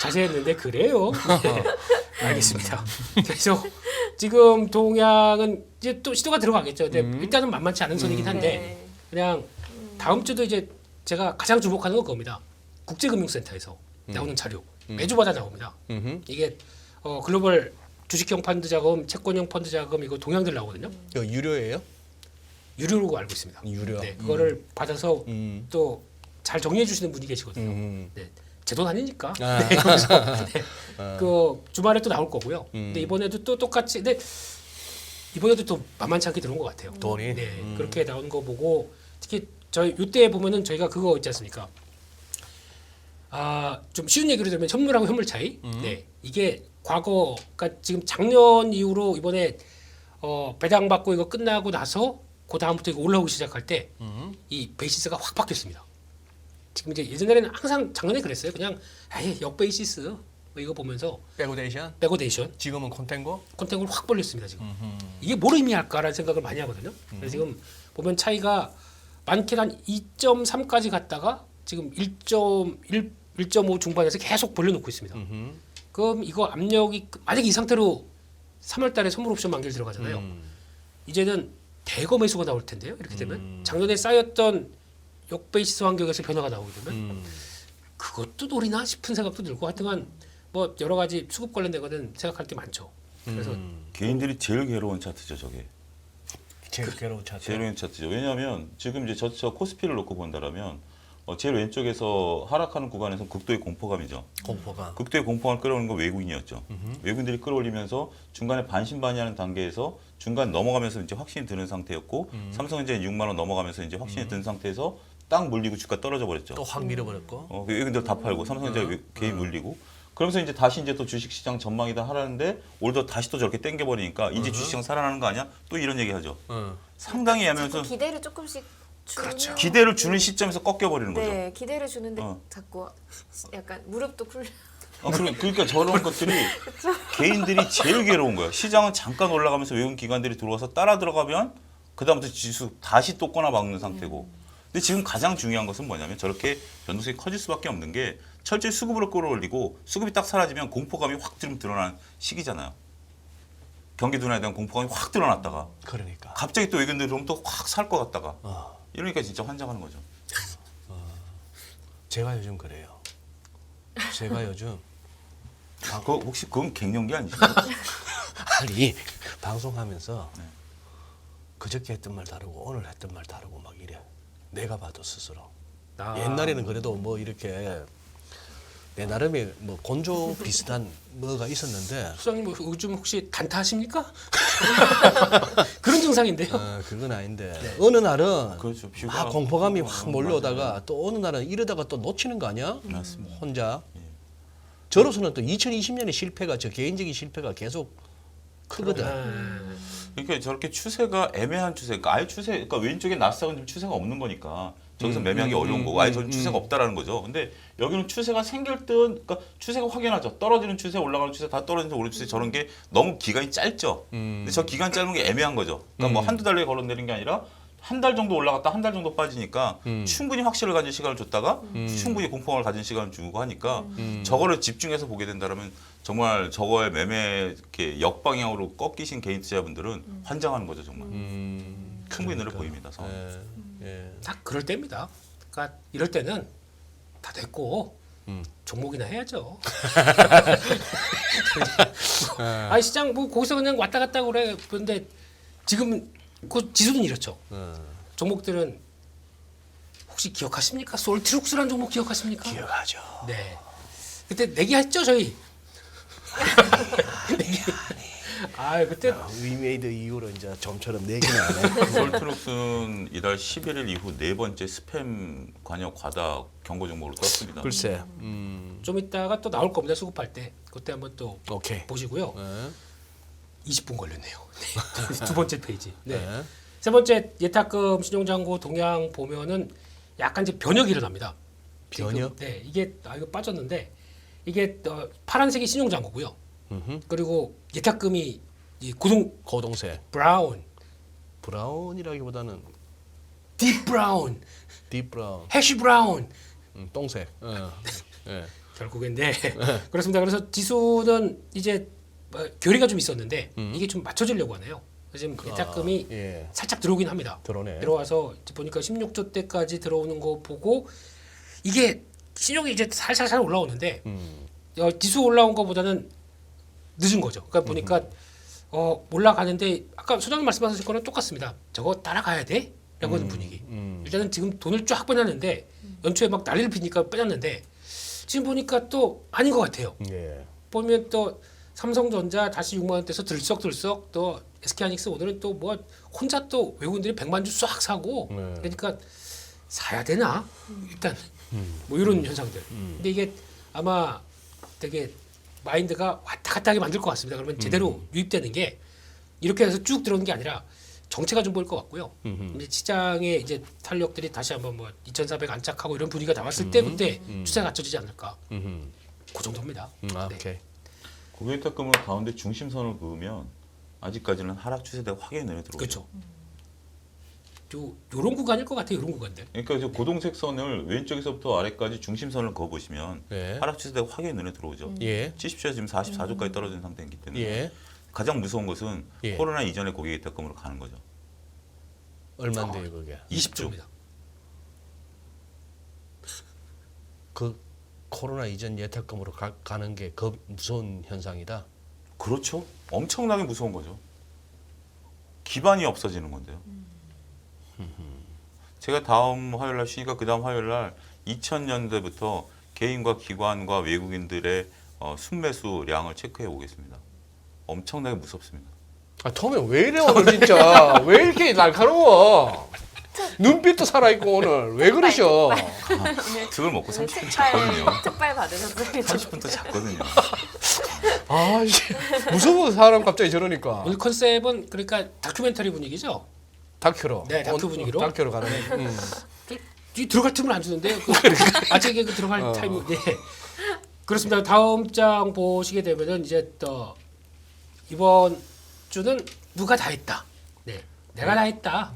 Speaker 2: 자세했는데 그래요? 네. 알겠습니다. 그래서 지금 동향은 이제 또 시도가 들어가겠죠. 근데 일단은 만만치 않은 선이긴 한데
Speaker 3: 네.
Speaker 2: 그냥 다음 주도 이제 제가 가장 주목하는 건 그겁니다. 국제금융센터에서 나오는 자료 매주마다 나옵니다. 이게 글로벌 주식형 펀드 자금, 채권형 펀드 자금 이거 동향들 나오거든요.
Speaker 1: 이거 유료예요?
Speaker 2: 유료로 알고 있습니다.
Speaker 1: 유료.
Speaker 2: 네, 그거를 받아서 또 잘 정리해 주시는 분이 계시거든요. 네, 제 돈 아니니까. 네, 그래서 그 주말에 또 나올 거고요. 근데 이번에도 또 똑같이, 근데 이번에도 또 만만치 않게 들어온 것 같아요.
Speaker 1: 돈이.
Speaker 2: 네, 그렇게 나오는 거 보고 특히 저희 이때 보면은 저희가 그거 있지 않습니까? 좀 쉬운 얘기로 들면 현물하고 현물 차이. 네, 이게 과거, 그러니까 지금 작년 이후로 이번에 배당받고 이거 끝나고 나서 그 다음부터 이거 올라오기 시작할 때 이 베이시스가 확 바뀌었습니다. 지금 이제 예전에는 항상 작년에 그랬어요. 그냥 아예 역베이시스 이거 보면서
Speaker 1: 백오데이션.
Speaker 2: 백오데이션
Speaker 1: 지금은 콘텐고.
Speaker 2: 콘텐츠를 확 벌렸습니다 지금. 이게 뭘 의미할까라는 생각을 많이 하거든요. 그래서 지금 보면 차이가 많게는 한 2.3까지 갔다가 지금 1.5 중반에서 계속 벌려놓고 있습니다. 그럼 이거 압력이 만약에 이 상태로 3월달에 선물 옵션 만기를 들어가잖아요. 이제는 대거 매수가 나올 텐데요. 이렇게 되면 작년에 쌓였던 역베이시스 환경에서 변화가 나오게 되면 그것도 노리나 싶은 생각도 들고 하여튼간 뭐 여러 가지 수급 관련된 거는 생각할 게 많죠. 그래서
Speaker 4: 개인들이 제일 괴로운 차트죠, 저게.
Speaker 1: 제일 괴로운 차트.
Speaker 4: 제일 괴로운 차트죠. 왜냐하면 지금 이제 저 코스피를 놓고 본다라면 제일 왼쪽에서 하락하는 구간에서 극도의 공포감이죠.
Speaker 1: 공포가.
Speaker 4: 극도의 공포감을 끌어오는 건 외국인이었죠. 외국인들이 끌어올리면서 중간에 반신반의하는 단계에서 중간 넘어가면서 이제 확신이 드는 상태였고 삼성전자 6만 원 넘어가면서 이제 확신이 든 상태에서 딱 물리고 주가 떨어져 버렸죠.
Speaker 1: 또 확 밀어버렸고.
Speaker 4: 외국인들 다 팔고 삼성전자 개인 물리고 그러면서 이제 다시 이제 또 주식시장 전망이다 하라는데 올도 다시 또 저렇게 땡겨버리니까 이제 주식시장 살아나는 거 아니야? 또 이런 얘기 하죠. 상당히 하면서
Speaker 3: 자꾸 기대를 조금씩 주면
Speaker 2: 그렇죠.
Speaker 4: 기대를 주는 시점에서 꺾여버리는 거죠.
Speaker 3: 네, 기대를 주는데
Speaker 4: 어.
Speaker 3: 자꾸 약간 무릎도 굴려.
Speaker 4: 그러니까 저런 것들이 개인들이 제일 괴로운 거예요. 시장은 잠깐 올라가면서 외국인 기관들이 들어와서 따라 들어가면 그다음부터 지수 다시 또 꺼나 막는 상태고. 근데 지금 가장 중요한 것은 뭐냐면 저렇게 변동성이 커질 수밖에 없는 게 철저히 수급으로 끌어올리고 수급이 딱 사라지면 공포감이 확 드러나는 시기잖아요. 경기 둔화에 대한 공포감이 확 드러났다가
Speaker 1: 그러니까.
Speaker 4: 갑자기 또 외국인들이 오면 또 확 살 것 같다가 이러니까 진짜 환장하는 거죠.
Speaker 1: 제가 요즘 그래요. 제가 요즘
Speaker 4: 그거 혹시 그건 갱년기 아니죠?
Speaker 1: 아니 방송하면서 그저께 했던 말 다르고 오늘 했던 말 다르고 막 이래. 내가 봐도 스스로. 옛날에는 그래도 뭐 이렇게 내 나름의 뭐 곤조 비슷한 뭐가 있었는데
Speaker 2: 수장님 뭐 요즘 혹시 단타하십니까? 그런 증상인데요.
Speaker 1: 그건 아닌데 어느 날은
Speaker 4: 그렇죠.
Speaker 1: 막 공포감이 확 몰려오다가 또 어느 날은 이러다가 또 놓치는 거 아니야?
Speaker 4: 맞습니다.
Speaker 1: 혼자. 저로서는 또 2020년의 실패가 저 개인적인 실패가 계속 크거든.
Speaker 4: 그러니까 저렇게 추세가 애매한 추세, 그러니까 아예 추세, 그러니까 왼쪽에 나스닥은 지금 추세가 없는 거니까 저기서 매매하기 어려운 거고 아예 저는 추세가 없다라는 거죠. 근데 여기는 추세가 생길 듯, 그러니까 추세가 확연하죠. 떨어지는 추세, 올라가는 추세, 다 떨어지는 추세, 오르는 추세 저런 게 너무 기간이 짧죠. 근데 저 기간 짧은 게 애매한 거죠. 그러니까 뭐 한두 달에 걸어내는 게 아니라 한 달 정도 올라갔다 한 달 정도 빠지니까 충분히 확신을 가진 시간을 줬다가 충분히 공포감을 가진 시간을 주고 하니까 저거를 집중해서 보게 된다면 정말 저거에 매매 이렇게 역방향으로 꺾이신 개인 투자분들은 환장하는 거죠 정말. 충분히 눈에 보입니다. 상황.
Speaker 1: 예.
Speaker 2: 딱 그럴 때입니다. 그러니까 이럴 때는 다 됐고 종목이나 해야죠. 아 시장 뭐 거기서 그냥 왔다 갔다 그래. 그런데 지금 그 지수는 이렇죠. 종목들은 혹시 기억하십니까? 솔트룩스라는 종목 기억하십니까?
Speaker 1: 기억하죠.
Speaker 2: 네. 그때 내기했죠 저희. 내기. 아 그때
Speaker 1: 위메이드 이후로 이제 좀처럼 내기는 안 해.
Speaker 4: 솔트룩스는 이달 11일 이후 네 번째 스팸 관여 과다 경고 종목으로 떴습니다.
Speaker 1: 글쎄.
Speaker 2: 좀 이따가 또 나올 겁니다 수급할 때. 그때 한번 또
Speaker 1: 오케이.
Speaker 2: 보시고요.
Speaker 1: 네.
Speaker 2: 20분 걸렸네요. 네. 두 번째 페이지. 네.
Speaker 1: 네.
Speaker 2: 세 번째 예탁금 신용잔고 동향 보면은 약간 이제 변혁이 일어납니다.
Speaker 1: 변혁?
Speaker 2: 네, 이게 이거 빠졌는데 이게 파란색이 신용잔고고요. 그리고 예탁금이 이
Speaker 1: 고동색.
Speaker 2: 브라운,
Speaker 1: 브라운이라기보다는
Speaker 2: 딥 브라운,
Speaker 1: 딥 브라운.
Speaker 2: 해쉬 브라운.
Speaker 1: 똥색. 예.
Speaker 2: 결국엔 네. 그렇습니다. 그래서 지수는 이제 교리가 좀 있었는데 이게 좀 맞춰지려고 하네요. 지금 예탁금이
Speaker 1: 예.
Speaker 2: 살짝 들어오긴 합니다.
Speaker 1: 들어오네.
Speaker 2: 들어와서 이제 보니까 16조 대까지 들어오는 거 보고 이게 신용이 이제 살살살 올라오는데 지수 올라온 거보다는 늦은 거죠. 그러니까 보니까 올라가는데 아까 소장님 말씀하신 거는 똑같습니다. 저거 따라가야 돼? 라고 하는 분위기. 일단은 지금 돈을 쫙 빼놨는데 연초에 막 난리를 피니까 빼놨는데 지금 보니까 또 아닌 것 같아요.
Speaker 1: 예.
Speaker 2: 보면 또 삼성전자 다시 6만 원대에서 들썩들썩 또 SK하이닉스 오늘은 또 뭐 혼자 또 외국인들이 100만 주 싹 사고 그러니까 사야 되나 일단 뭐 이런 현상들. 근데 이게 아마 되게 마인드가 왔다 갔다 하게 만들 것 같습니다. 그러면 제대로 유입되는 게 이렇게 해서 쭉 들어오는 게 아니라 정체가 좀 보일 것 같고요. 이제 시장의 이제 탄력들이 다시 한번 뭐 2,400 안착하고 이런 분위기가 나왔을 때 그때 추세가 갖춰지지 않을까. 그 정도입니다. 네.
Speaker 1: 오케이.
Speaker 4: 고객탁금으로 가운데 중심선을 그으면 아직까지는 하락 추세대 확연히 눈에 들어오죠.
Speaker 2: 그렇죠. 요런 구간일 것 같아요. 요런 구간들.
Speaker 4: 그러니까 이제 고동색 선을 왼쪽에서부터 아래까지 중심선을 그어 보시면
Speaker 1: 네.
Speaker 4: 하락 추세대가 확연히 눈에 들어오죠.
Speaker 1: 예.
Speaker 4: 70주에 지금 44주까지 떨어진 상태이기 때문에
Speaker 1: 예.
Speaker 4: 가장 무서운 것은
Speaker 1: 예.
Speaker 4: 코로나 이전의 고객탁금으로 가는 거죠.
Speaker 1: 얼마인데요, 그게?
Speaker 2: 20조입니다.
Speaker 1: 그 코로나 이전 예탁금으로 가는 게 그 무서운 현상이다.
Speaker 4: 그렇죠. 엄청나게 무서운 거죠. 기반이 없어지는 건데요. 제가 다음 화요일 날 쉬니까 그 다음 화요일 날 2000년대부터 개인과 기관과 외국인들의 순매수량을 체크해 보겠습니다. 엄청나게 무섭습니다.
Speaker 1: 아, 톰이 왜 이래 오늘 진짜 왜 이렇게 날카로워? 눈빛도 살아있고 오늘 왜 그러셔?
Speaker 4: 득을 먹고 30분 잤거든요.
Speaker 3: 특발 받으셨어요.
Speaker 4: 30분 또 잤거든요.
Speaker 1: 아, 무서워 사람 갑자기 저러니까.
Speaker 2: 오늘 컨셉은 그러니까 다큐멘터리 분위기죠.
Speaker 1: 다큐로.
Speaker 2: 네, 다큐 분위기로.
Speaker 1: 다큐로 가는.
Speaker 2: 이 들어갈 틈을 안 주는데 아직 그 들어갈 타이밍. 네. 그렇습니다. 다음 장 보시게 되면은 이제 또 이번 주는 누가 다 했다. 네, 내가 다 했다.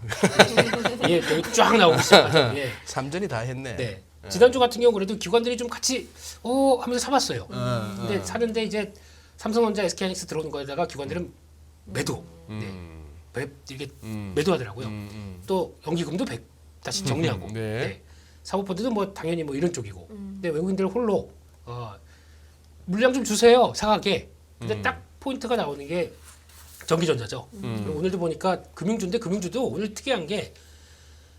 Speaker 2: 예, 여기 쫙 나오고 있어요. 예.
Speaker 1: 삼전이 다 했네.
Speaker 2: 네. 지난주 같은 경우 그래도 기관들이 좀 같이 하면서 사봤어요. 근데 사는데 이제 삼성전자, SK하이닉스 들어오는 거에다가 기관들은 매도. 네. 이게 매도하더라고요. 또 연기금도 다시 정리하고.
Speaker 1: 네.
Speaker 2: 네. 사모펀드도 뭐 당연히 뭐 이런 쪽이고. 근데 외국인들 홀로 물량 좀 주세요. 사가게. 근데 딱 포인트가 나오는 게 전기전자죠. 그리고 오늘도 보니까 금융주인데 금융주도 오늘 특이한 게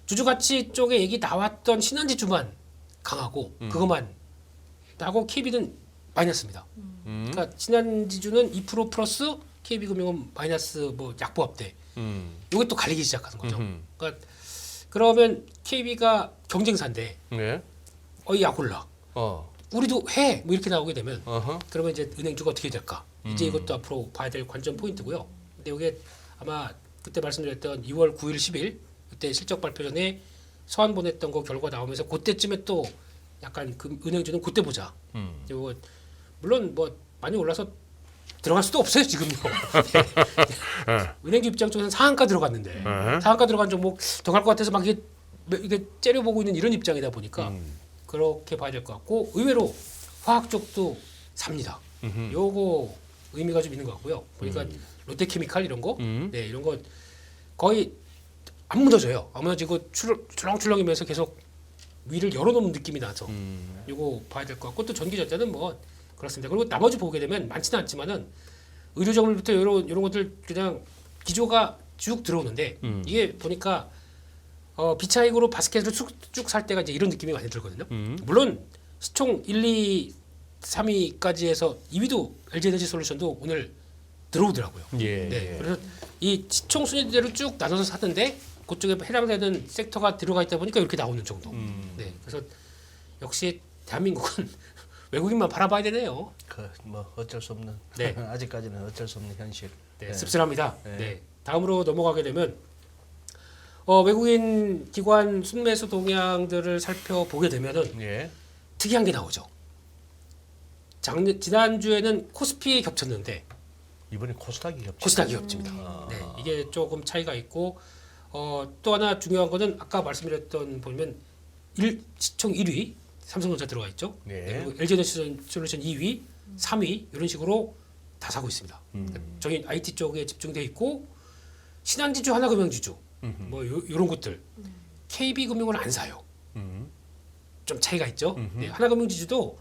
Speaker 2: 주주가치 쪽에 얘기 나왔던 신한지주만 강하고 그것만 하고 KB는 마이너스입니다. 그러니까 신한지주는 2% 플러스 KB금융은 마이너스 뭐 약보합대. 이게 또 갈리기 시작하는 거죠. 그러니까 그러면 KB가 경쟁사인데
Speaker 1: 네.
Speaker 2: 약올라. 우리도 해. 뭐 이렇게 나오게 되면 그러면 이제 은행주가 어떻게 될까? 이제 이것도 앞으로 봐야 될 관전 포인트고요. 근데 이게 아마 그때 말씀드렸던 2월 9일, 10일 그때 실적 발표 전에 서한 보냈던 거 결과 나오면서 그때쯤에 또 약간 은행주는 그때 보자. 이거 물론 뭐 많이 올라서 들어갈 수도 없어요 지금요. 은행주 입장 쪽에서는 상한가 들어갔는데 상한가 들어간 종목 더 갈 것 같아서 막 이게 째려보고 있는 이런 입장이다 보니까 그렇게 봐야 될 것 같고 의외로 화학 쪽도 삽니다. 요거 의미가 좀 있는 것 같고요. 보니까 롯데케미칼 이런 거, 네 이런 거 거의 안 무너져요. 안 무너지고 출렁출렁이면서 계속 위를 열어놓는 느낌이 나서 요거 봐야 될 것 같고 또 전기전자는 뭐 그렇습니다. 그리고 나머지 보게 되면 많지는 않지만은 의료정밀부터 이런 것들 그냥 기조가 쭉 들어오는데 이게 보니까 비차익으로 바스켓으로 쭉 살 때가 이제 이런 느낌이 많이 들거든요. 물론 시총 1, 2, 3위까지 해서 2위도 LG에너지솔루션도 오늘 들어오더라고요.
Speaker 1: 예.
Speaker 2: 네. 그래서 이 시총 순위대로 쭉 나눠서 사던데 그쪽에 해당되는 섹터가 들어가 있다 보니까 이렇게 나오는 정도. 네. 그래서 역시 대한민국은 외국인만 바라봐야 되네요.
Speaker 1: 뭐 어쩔 수 없는.
Speaker 2: 네.
Speaker 1: 아직까지는 어쩔 수 없는 현실.
Speaker 2: 네, 씁쓸합니다.
Speaker 1: 네.
Speaker 2: 네. 다음으로 넘어가게 되면 외국인 기관 순매수 동향들을 살펴보게 되면은
Speaker 1: 예.
Speaker 2: 특이한 게 나오죠. 지난주에는 코스피 겹쳤는데
Speaker 1: 이번에 코스닥이 겹쳐.
Speaker 2: 코스닥이 겹칩니다. 네, 이게 조금 차이가 있고 또 하나 중요한 거는 아까 말씀드렸던 보면 시총 1위 삼성전자 들어가 있죠.
Speaker 1: 네.
Speaker 2: 그리고 LG에너지솔루션 2위, 3위 이런 식으로 다 사고 있습니다. 그러니까 저희 IT 쪽에 집중돼 있고 신한지주, 하나금융지주 뭐 이런 것들 KB금융을 안 사요. 좀 차이가 있죠. 네, 하나금융지주도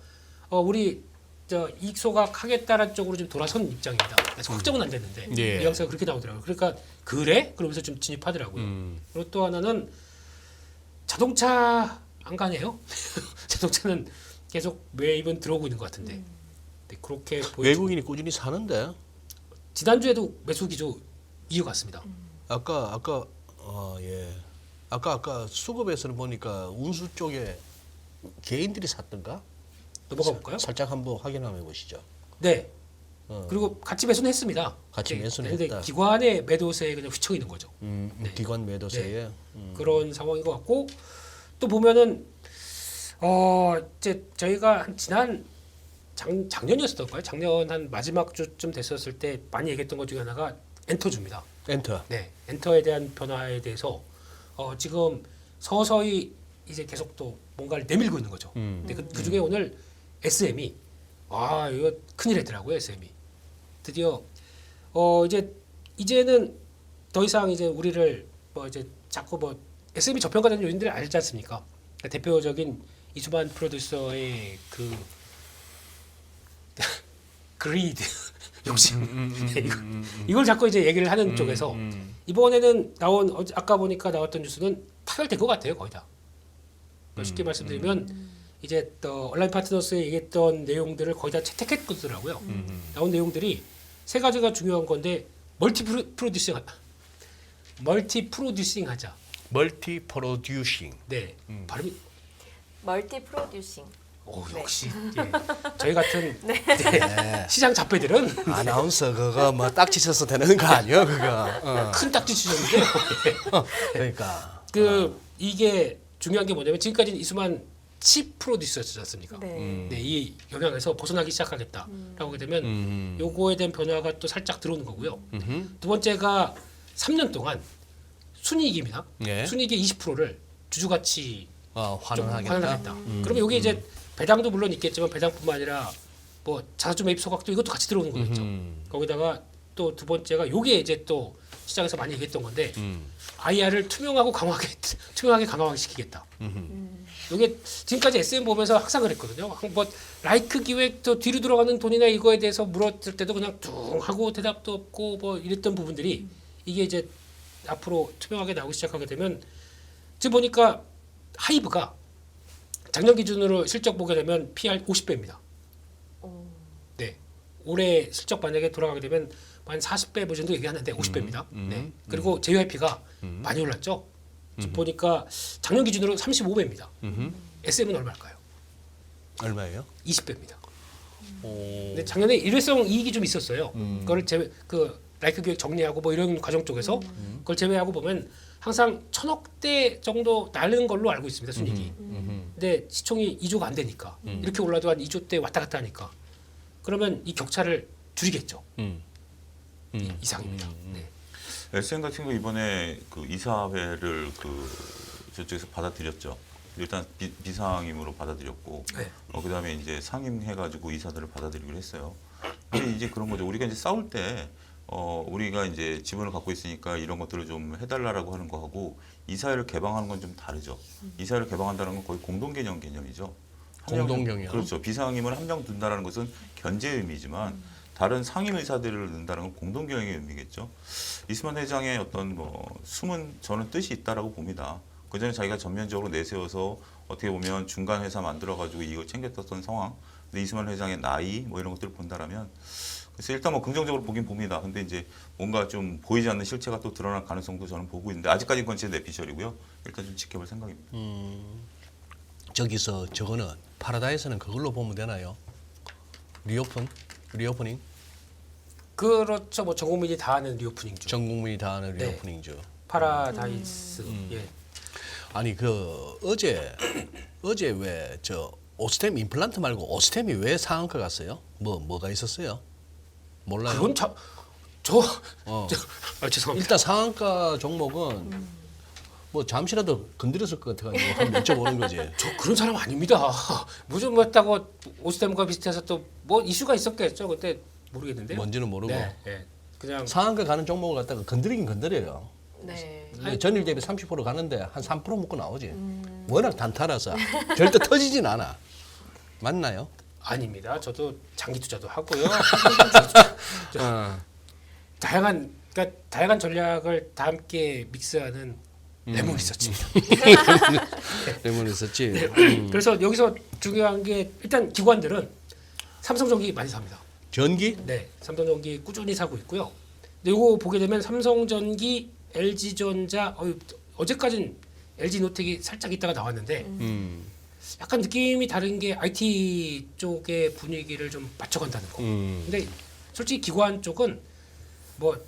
Speaker 2: 우리 이익 소각하겠다라는 쪽으로 좀 돌아선 입장입니다. 그래서 확정은 안 됐는데
Speaker 1: 예.
Speaker 2: 이양사가 그렇게 나오더라고요. 그러니까 그래? 그러면서 좀 진입하더라고요. 그리고 또 하나는 자동차 안 가네요. 자동차는 계속 매입은 들어오고 있는 것 같은데 네, 그렇게 보여지고
Speaker 1: 외국인이 꾸준히 사는데
Speaker 2: 지난주에도 매수 기조 이어갔습니다.
Speaker 1: 아까 예. 아까 수급에서는 보니까 운수 쪽에 개인들이 샀던가?
Speaker 2: 넘어가 볼까요?
Speaker 1: 살짝 한번 확인 한번 해보시죠.
Speaker 2: 네. 그리고 같이 매수는 했습니다.
Speaker 1: 같이
Speaker 2: 네,
Speaker 1: 매수는
Speaker 2: 근데
Speaker 1: 했다.
Speaker 2: 기관의 매도세에 그냥 휘청 있는 거죠. 네.
Speaker 1: 기관 매도세에
Speaker 2: 그런 상황인 것 같고 또 보면은 이제 저희가 지난 작년이었을까요? 작년 한 마지막 주쯤 됐었을 때 많이 얘기했던 것 중에 하나가 엔터주입니다.
Speaker 1: 엔터.
Speaker 2: 네, 엔터에 대한 변화에 대해서 지금 서서히 이제 계속 또 뭔가를 내밀고 있는 거죠. 근데 그 중에 오늘 SM이 이거 큰일이더라고요. SM이 드디어 이제는 더 이상 이제 우리를 뭐 이제 자꾸 뭐 SM이 저평가되는 요인들을 알지 않습니까? 그러니까 대표적인 이수만 프로듀서의 그 그리드 욕심 이걸 자꾸 이제 얘기를 하는 쪽에서 이번에는 나온 아까 보니까 나왔던 뉴스는 타결된 것 같아요 거의 다. 쉽게 말씀드리면 이제 또 온라인 파트너스에 얘기했던 내용들을 거의 다 채택했더라고요. 나온 내용들이 세 가지가 중요한 건데 멀티 프로듀싱 하자.
Speaker 1: 멀티 프로듀싱.
Speaker 2: 네, 발음이
Speaker 3: 멀티 프로듀싱.
Speaker 2: 오
Speaker 3: 네.
Speaker 2: 역시 예. 저희 같은
Speaker 1: 네.
Speaker 2: 시장 잡배들은
Speaker 1: 아나운서 그거 뭐 딱지 쳐서 되는 거 아니야 그거.
Speaker 2: 큰 딱지 치셨는데
Speaker 1: 그러니까.
Speaker 2: 이게 중요한 게 뭐냐면 지금까지는 이수만 칩 프로듀서였지 않습니까?
Speaker 3: 네.
Speaker 2: 네, 이 영향에서 벗어나기 시작하겠다라고 하게 되면 요거에 대한 변화가 또 살짝 들어오는 거고요. 두 번째가 3년 동안 순이익입니다.
Speaker 1: 예.
Speaker 2: 순이익의 20%를 주주가치 좀
Speaker 1: 환원하겠다.
Speaker 2: 환원하겠다. 그러면 여기 이제 배당도 물론 있겠지만 배당뿐만 아니라 뭐 자사주 매입 소각도 이것도 같이 들어오는 거겠죠. 거기다가 또 두 번째가 요게 이제 또 시장에서 많이 얘기했던 건데 IR을 투명하게 강화하게 시키겠다. 요게 지금까지 SM 보면서 항상 그랬거든요. 뭐 라이크 기획도 뒤로 들어가는 돈이나 이거에 대해서 물었을 때도 그냥 뚱 하고 대답도 없고 뭐 이랬던 부분들이 이게 이제 앞으로 투명하게 나오기 시작하게 되면 지금 보니까 하이브가 작년 기준으로 실적 보게 되면 PR 50배입니다. 네. 올해 실적 만약에 돌아가게 되면 한 40배 뭐 정도 얘기하는데 50배입니다. 네. 그리고 JYP가 많이 올랐죠. 지금 보니까 작년 기준으로 35배입니다. SM은 얼마일까요?
Speaker 1: 얼마예요?
Speaker 2: 20배입니다.
Speaker 1: 오.
Speaker 2: 근데 작년에 일회성 이익이 좀 있었어요. 그걸 라이크 기획 정리하고 뭐 이런 과정 쪽에서 그걸 제외하고 보면 항상 1,000억대 정도 나는 걸로 알고 있습니다. 순이익이. 근데 시총이 2조가 안 되니까 이렇게 올라도 한 2조대 왔다 갔다 하니까 그러면 이 격차를 줄이겠죠. 이상입니다. 네.
Speaker 4: SM 같은 경우 이번에 그 이사회를 저쪽에서 받아들였죠. 일단 비상임으로 받아들였고,
Speaker 2: 네.
Speaker 4: 그다음에 이제 상임해가지고 이사들을 받아들이기로 했어요. 근데 이제 그런 거죠. 우리가 이제 싸울 때 우리가 이제 지분을 갖고 있으니까 이런 것들을 좀 해달라고 하는 거하고 이사회를 개방하는 건 좀 다르죠. 이사회를 개방한다는 건 거의 공동 개념이죠.
Speaker 1: 공동 경영.
Speaker 4: 그렇죠. 비상임을 한 명 둔다라는 것은 견제 의미지만 다른 상임 의사들을 넣는다는 건 공동 경영의 의미겠죠. 이수만 회장의 어떤 뭐 숨은 저는 뜻이 있다라고 봅니다. 그 전에 자기가 전면적으로 내세워서 어떻게 보면 중간 회사 만들어 가지고 이걸 챙겼었던 상황. 근데 이수만 회장의 나이 뭐 이런 것들을 본다라면 그래서 일단 뭐 긍정적으로 보긴 봅니다. 근데 이제 뭔가 좀 보이지 않는 실체가 또 드러날 가능성도 저는 보고 있는데 아직까지는 그건 제 내피셜이고요. 일단 좀 지켜볼 생각입니다.
Speaker 1: 저기서 저거는 파라다이스는 그걸로 보면 되나요? 리오프닝?
Speaker 2: 그렇죠. 뭐 전 국민이 다 아는 리오프닝죠.
Speaker 1: 전 국민이 다 아는
Speaker 2: 네.
Speaker 1: 리오프닝이죠.
Speaker 2: 파라다이스. 예.
Speaker 1: 아니 어제 왜 저 오스템 임플란트 말고 오스템이 왜 상한가 갔어요? 뭐가 있었어요? 몰라요.
Speaker 2: 그건 죄송합니다.
Speaker 1: 일단 상한가 종목은 뭐 잠시라도 건드렸을 것 같아가지고 한번 여쭤보는 거지.
Speaker 2: 저 그런 사람 아닙니다. 무슨 뭐 했다고 오스템과 비슷해서 또 뭐 이슈가 있었겠죠. 그때 모르겠는데요.
Speaker 1: 뭔지는 모르고
Speaker 2: 네, 네. 그냥
Speaker 1: 상한가 가는 종목을 갖다가 건드리긴 건드려요.
Speaker 3: 네.
Speaker 1: 전일 대비 30% 가는데 한 3% 먹고 나오지. 워낙 단타라서 절대 터지진 않아. 맞나요?
Speaker 2: 아닙니다. 저도 장기 투자도 하고요. 다양한 전략을 다 함께 믹스하는 레몬 리서치입니다.
Speaker 1: 레몬 리서치.
Speaker 2: 그래서 여기서 중요한 게 일단 기관들은 삼성전기 많이 삽니다.
Speaker 1: 전기?
Speaker 2: 네, 삼성전기 꾸준히 사고 있고요. 근데 이거 보게 되면 삼성전기, LG전자 어제까지는 LG노텍이 살짝 있다가 나왔는데 약간 느낌이 다른 게 IT 쪽의 분위기를 좀 맞춰간다는 거. 근데 솔직히 기관 쪽은 뭐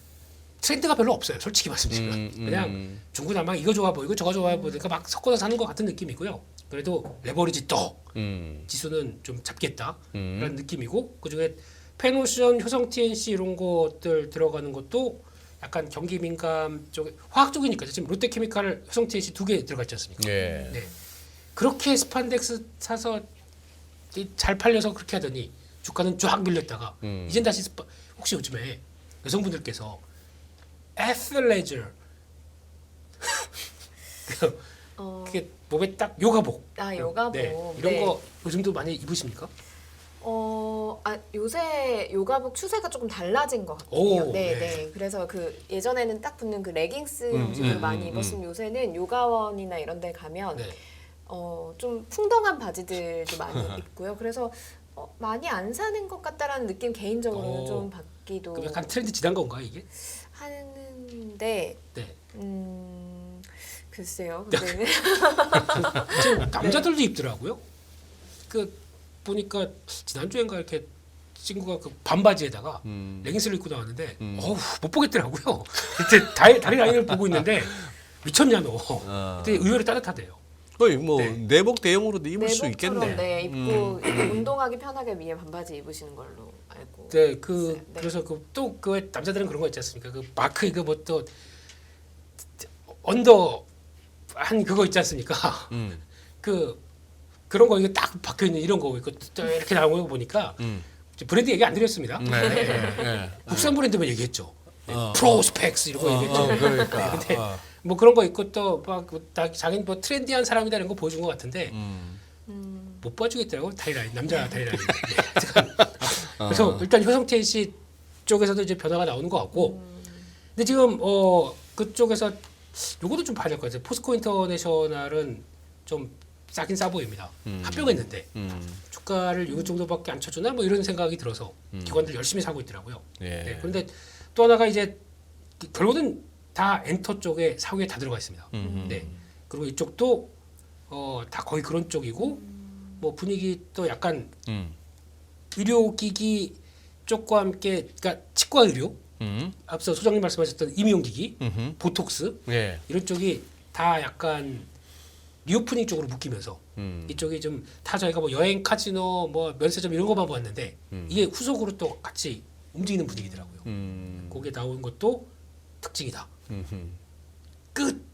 Speaker 2: 트렌드가 별로 없어요. 솔직히 말씀드리면 그냥 중구난방 이거 좋아 보이고 저거 좋아 보이니까 막 섞어서 사는 것 같은 느낌이고요. 그래도 레버리지 또 지수는 좀 잡겠다 라는 느낌이고 그중에 페노션, 효성 TNC 이런 것들 들어가는 것도 약간 경기 민감 쪽에 화학 쪽이니까 지금 롯데케미칼, 효성 TNC 2개 들어가 있지 않습니까?
Speaker 1: 예.
Speaker 2: 네. 그렇게 스판덱스 사서 잘 팔려서 그렇게 하더니 주가는 쫙 밀렸다가 이젠 다시 혹시 요즘에 여성분들께서 에스레저 그게 몸에 딱 요가복
Speaker 3: 요가복.
Speaker 2: 네. 이런
Speaker 3: 네.
Speaker 2: 거 요즘도 많이 입으십니까?
Speaker 3: 요새 요가복 추세가 조금 달라진 것 같아요.
Speaker 2: 오,
Speaker 3: 네,
Speaker 2: 네.
Speaker 3: 네. 그래서 그 예전에는 딱 붙는 그 레깅스 형식으로 많이 입었으면 요새는 요가원이나 이런 데 가면
Speaker 2: 네.
Speaker 3: 좀 풍덩한 바지들도 많이 입고요. 그래서 많이 안 사는 것 같다라는 느낌 개인적으로는 좀 받기도
Speaker 2: 그럼 약간 트렌드 지난 건가요 이게?
Speaker 3: 하는데
Speaker 2: 네.
Speaker 3: 글쎄요. 근데
Speaker 2: 지금 남자들도 입더라고요. 그 보니까 지난주엔가 이렇게 친구가 그 반바지에다가 레깅스를 입고 나왔는데 어우 못 보겠더라고요. 그때 다리 라인을 보고 있는데 미쳤냐 너. 그때 의외로 따뜻하대요.
Speaker 1: 거의 뭐
Speaker 2: 네.
Speaker 1: 내복 대용으로도 입을 수
Speaker 3: 내복처럼
Speaker 1: 있겠네.
Speaker 3: 네, 입고 운동하기 편하게 위에 반바지 입으시는 걸로 알고.
Speaker 2: 네,
Speaker 3: 있어요. 네.
Speaker 2: 그래서 그 남자들은 그런 거 있지 않습니까? 그 마크 이거 뭐 또 언더 한 그거 있지 않습니까? 그런 거 이거 딱 박혀 있는 이런 거 이거 이렇게 나오는 거 보니까 브랜드 얘기 안 드렸습니다.
Speaker 1: 네.
Speaker 2: 국산 브랜드만 얘기했죠. 프로스펙스 이런 거 얘기했죠.
Speaker 1: 그러니까.
Speaker 2: 근데 뭐 그런 거 있고 또막 자기는 뭐 트렌디한 사람이다 이런 거 보여준 것 같은데 못 봐주겠더라고 다리라인 남자 다리라인. 그래서 일단 효성태인 씨 쪽에서도 이제 변화가 나오는 것 같고, 근데 지금 그쪽에서 요것도 좀 봐야 될 것 같아요. 포스코 인터내셔널은 좀 싸긴 싸 보입니다. 합병했는데 주가를 요 정도밖에 안 쳐주나 뭐 이런 생각이 들어서 기관들 열심히 사고 있더라고요.
Speaker 1: 예.
Speaker 2: 네, 그런데 또 하나가 이제 결국은 다 엔터 쪽에 사후에 다 들어가 있습니다. 네. 그리고 이쪽도 다 거의 그런 쪽이고 뭐 분위기 또 약간 의료기기 쪽과 함께 그러니까 치과 의료 앞서 소장님 말씀하셨던 임용기기, 보톡스
Speaker 1: 예.
Speaker 2: 이런 쪽이 다 약간 리오프닝 쪽으로 묶이면서 이쪽이 좀 다 저희가 뭐 여행 카지노 뭐 면세점 이런 거만 봤는데 이게 후속으로 또 같이 움직이는 분위기더라고요. 거기에 나온 것도 특징이다. 끝.